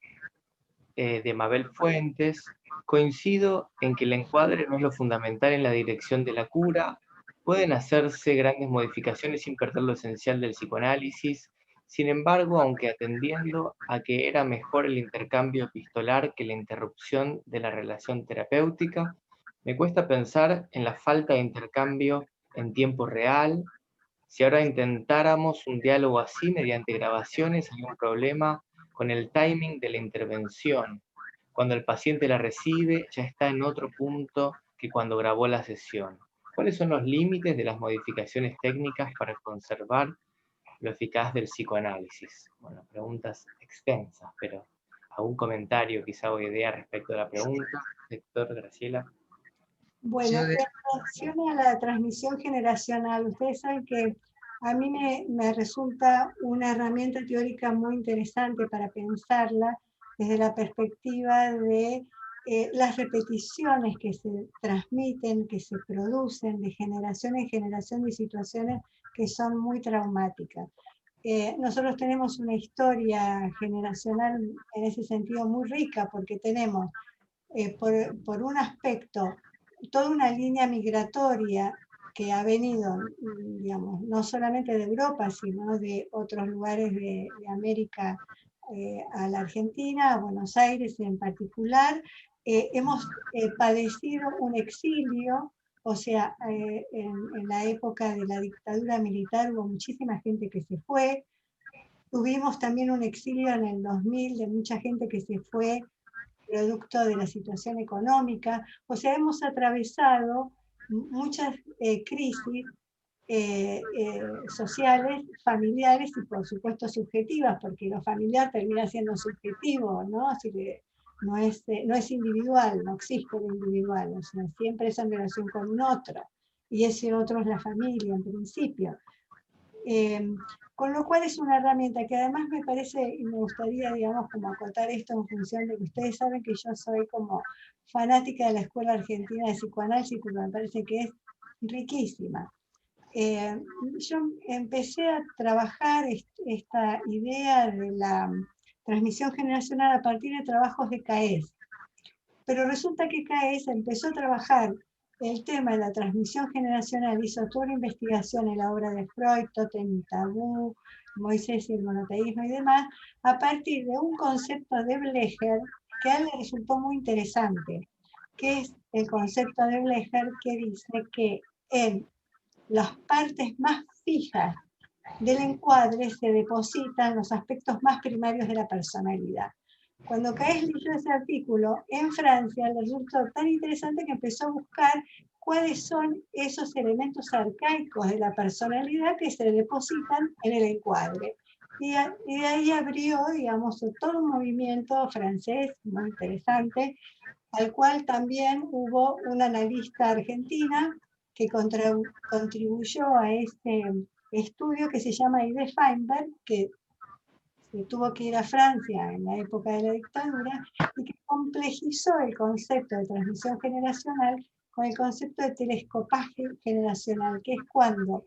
de Mabel Fuentes, coincido en que el encuadre no es lo fundamental en la dirección de la cura, pueden hacerse grandes modificaciones sin perder lo esencial del psicoanálisis, sin embargo, aunque atendiendo a que era mejor el intercambio epistolar que la interrupción de la relación terapéutica, me cuesta pensar en la falta de intercambio en tiempo real. Si ahora intentáramos un diálogo así mediante grabaciones, hay un problema con el timing de la intervención. Cuando el paciente la recibe, ya está en otro punto que cuando grabó la sesión. ¿Cuáles son los límites de las modificaciones técnicas para conservar lo eficaz del psicoanálisis? Bueno, preguntas extensas, pero algún comentario quizá o idea respecto a la pregunta, Héctor, Graciela. Bueno, en relación a la transmisión generacional, ustedes saben que a mí me resulta una herramienta teórica muy interesante para pensarla desde la perspectiva de las repeticiones que se transmiten, que se producen de generación en generación de situaciones que son muy traumáticas. Nosotros tenemos una historia generacional en ese sentido muy rica, porque tenemos, por un aspecto, toda una línea migratoria que ha venido, digamos, no solamente de Europa, sino de otros lugares de América a la Argentina, a Buenos Aires en particular. Hemos padecido un exilio, o sea, en la época de la dictadura militar hubo muchísima gente que se fue. Tuvimos también un exilio en el 2000 de mucha gente que se fue producto de la situación económica. O sea, hemos atravesado muchas crisis sociales, familiares y por supuesto subjetivas, porque lo familiar termina siendo subjetivo, ¿no? Así que no es individual, no existe lo individual, o sea, siempre es en relación con un otro, y ese otro es la familia en principio. Con lo cual es una herramienta que además me parece, y me gustaría, digamos, como acotar esto en función de que ustedes saben que yo soy como fanática de la Escuela Argentina de Psicoanálisis, porque me parece que es riquísima. Yo empecé a trabajar esta idea de la transmisión generacional a partir de trabajos de CAES, pero resulta que CAES empezó a trabajar el tema de la transmisión generacional, hizo toda una investigación en la obra de Freud, Tótem y Tabú, Moisés y el monoteísmo y demás, a partir de un concepto de Blecher que a él le resultó muy interesante, que es el concepto de Blecher que dice que en las partes más fijas del encuadre se depositan los aspectos más primarios de la personalidad. Cuando Caes leyó ese artículo en Francia, le resultó tan interesante que empezó a buscar cuáles son esos elementos arcaicos de la personalidad que se depositan en el encuadre. Y de ahí abrió, digamos, todo un movimiento francés muy interesante, al cual también hubo una analista argentina que contribuyó a este estudio que se llama Ide Feinberg, que se tuvo que ir a Francia en la época de la dictadura y que complejizó el concepto de transmisión generacional con el concepto de telescopaje generacional, que es cuando,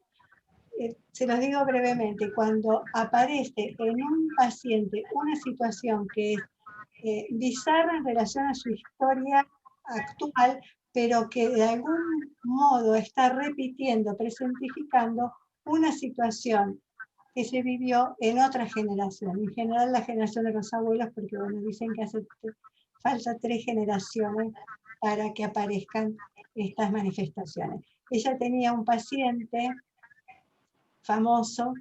se los digo brevemente, cuando aparece en un paciente una situación que es bizarra en relación a su historia actual, pero que de algún modo está repitiendo, presentificando una situación que se vivió en otra generación, en general la generación de los abuelos, porque bueno, dicen que hace falta 3 generaciones para que aparezcan estas manifestaciones. Ella tenía un paciente famoso,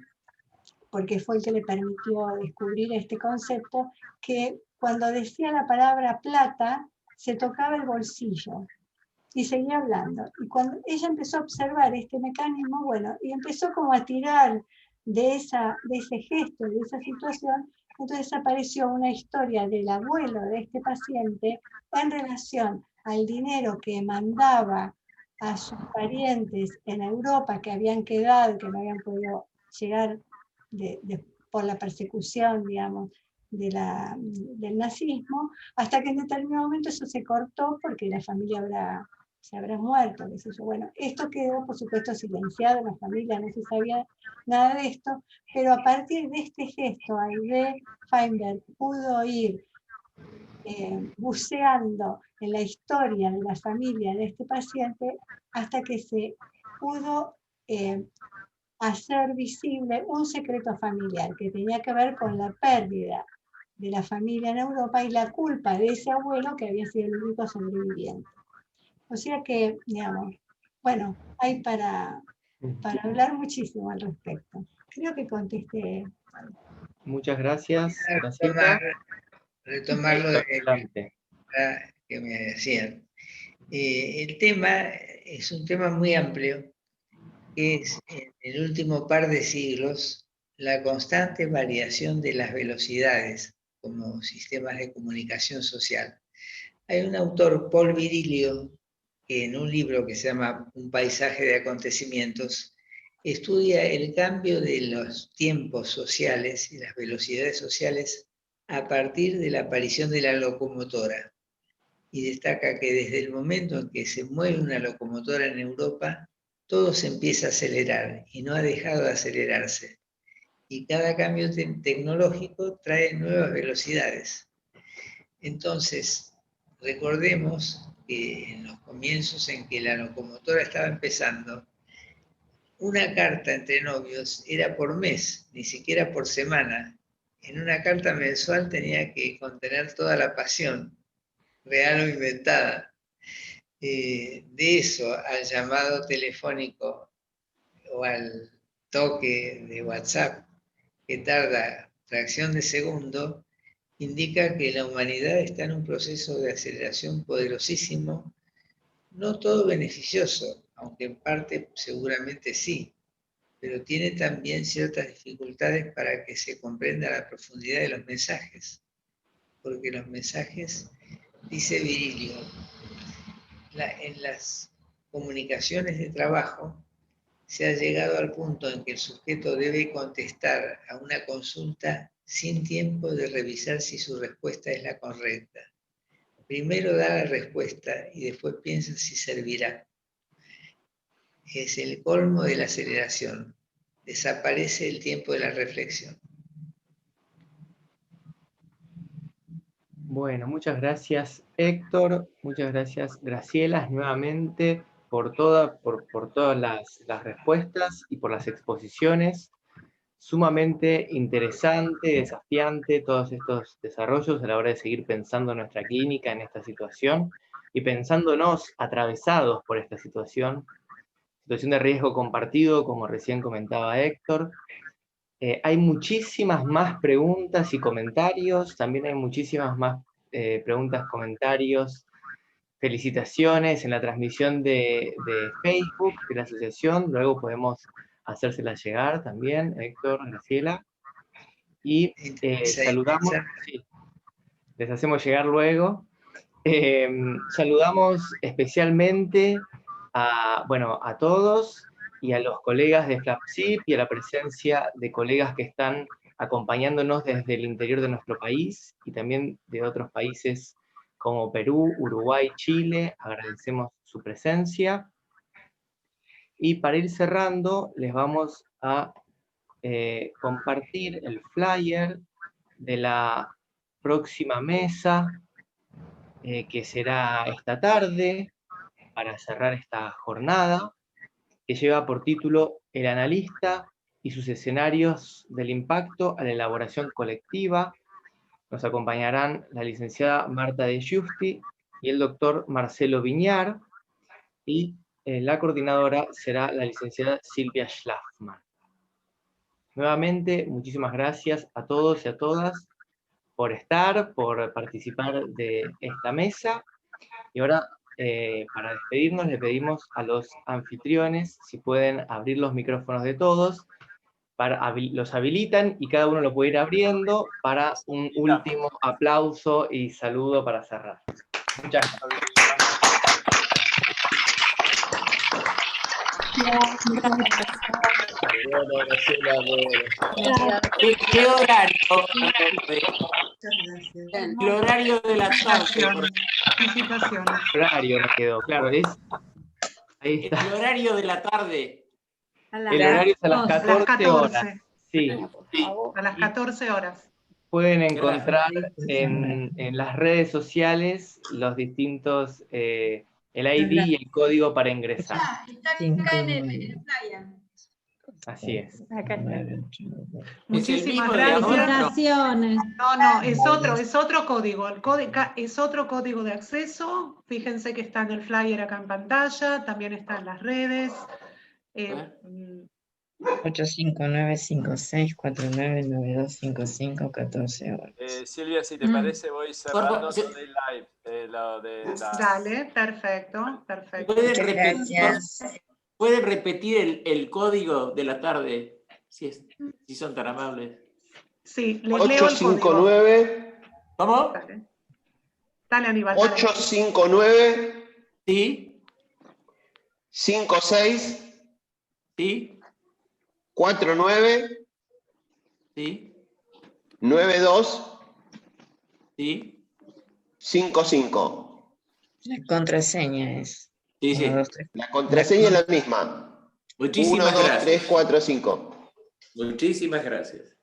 porque fue el que le permitió descubrir este concepto, que cuando decía la palabra plata, se tocaba el bolsillo y seguía hablando. Y cuando ella empezó a observar este mecanismo, bueno, y empezó como a tirar de ese gesto, de esa situación, entonces apareció una historia del abuelo de este paciente en relación al dinero que mandaba a sus parientes en Europa que habían quedado, que no habían podido llegar por la persecución, digamos, del nazismo, hasta que en determinado momento eso se cortó porque la familia se habrá muerto, qué sé yo. Bueno, esto quedó, por supuesto, silenciado en la familia, no se sabía nada de esto, pero a partir de este gesto, Aide Feinberg pudo ir buceando en la historia de la familia de este paciente hasta que se pudo hacer visible un secreto familiar que tenía que ver con la pérdida de la familia en Europa y la culpa de ese abuelo que había sido el único sobreviviente. O sea que, digamos, bueno, hay para hablar muchísimo al respecto. Creo que contesté. Muchas gracias, Graciela. Retomar lo que me decían. El tema es un tema muy amplio, que es en el último par de siglos la constante variación de las velocidades como sistemas de comunicación social. Hay un autor, Paul Virilio, que en un libro que se llama Un paisaje de acontecimientos, estudia el cambio de los tiempos sociales y las velocidades sociales a partir de la aparición de la locomotora. Y destaca que desde el momento en que se mueve una locomotora en Europa, todo se empieza a acelerar y no ha dejado de acelerarse. Y cada cambio tecnológico trae nuevas velocidades. Entonces, recordemos que en los comienzos en que la locomotora estaba empezando, una carta entre novios era por mes, ni siquiera por semana. En una carta mensual tenía que contener toda la pasión, real o inventada. De eso al llamado telefónico o al toque de WhatsApp, que tarda fracción de segundo, indica que la humanidad está en un proceso de aceleración poderosísimo, no todo beneficioso, aunque en parte seguramente sí, pero tiene también ciertas dificultades para que se comprenda la profundidad de los mensajes, porque los mensajes, dice Virilio, en las comunicaciones de trabajo se ha llegado al punto en que el sujeto debe contestar a una consulta sin tiempo de revisar si su respuesta es la correcta. Primero da la respuesta y después piensa si servirá. Es el colmo de la aceleración. Desaparece el tiempo de la reflexión. Bueno, muchas gracias, Héctor. Muchas gracias, Graciela, nuevamente por todas las respuestas y por las exposiciones. Sumamente interesante, desafiante todos estos desarrollos a la hora de seguir pensando nuestra clínica en esta situación y pensándonos atravesados por esta situación de riesgo compartido, como recién comentaba Héctor. Hay muchísimas más preguntas y comentarios, también hay muchísimas más preguntas, comentarios, felicitaciones en la transmisión de Facebook de la asociación, luego podemos hacérselas llegar también, Héctor, Graciela, y saludamos, sí, les hacemos llegar luego. Saludamos especialmente a todos y a los colegas de FLAPSIP y a la presencia de colegas que están acompañándonos desde el interior de nuestro país y también de otros países como Perú, Uruguay, Chile. Agradecemos su presencia. Y para ir cerrando, les vamos a compartir el flyer de la próxima mesa, que será esta tarde, para cerrar esta jornada, que lleva por título El analista y sus escenarios del impacto a la elaboración colectiva. Nos acompañarán la licenciada Marta De Giusti y el doctor Marcelo Viñar, y la coordinadora será la licenciada Silvia Schlafman. Nuevamente, muchísimas gracias a todos y a todas por estar, por participar de esta mesa. Y ahora, para despedirnos, le pedimos a los anfitriones si pueden abrir los micrófonos de todos, los habilitan y cada uno lo puede ir abriendo para un último aplauso y saludo para cerrar. Muchas gracias. ¿Qué horario? El horario de la tarde. Felicitaciones. El horario me quedó, claro, ahí está. El horario de la tarde. El horario es a las 14 horas. Sí. A las 14 horas. Pueden encontrar en las redes sociales los distintos, el ID y el código para ingresar. Está acá en el flyer. Así es. Muchísimas gracias. No, es otro código. Es otro código de acceso. Fíjense que está en el flyer acá en pantalla, también está en las redes. 859-5649-9255-14 horas. Silvia, si te parece, voy cerrando el live. Dale, perfecto. ¿Pueden repetir el código de la tarde? Si son tan amables. Sí, les leo el código. 859. ¿Cómo? Dale, Aníbal. 859. Sí. 56. Sí. 49. Sí. 92. Sí. 55. La contraseña es. Sí, sí. 1, 2, 3. La contraseña es la misma. Muchísimas 1, 2, gracias. 3, 4, 5. Muchísimas gracias.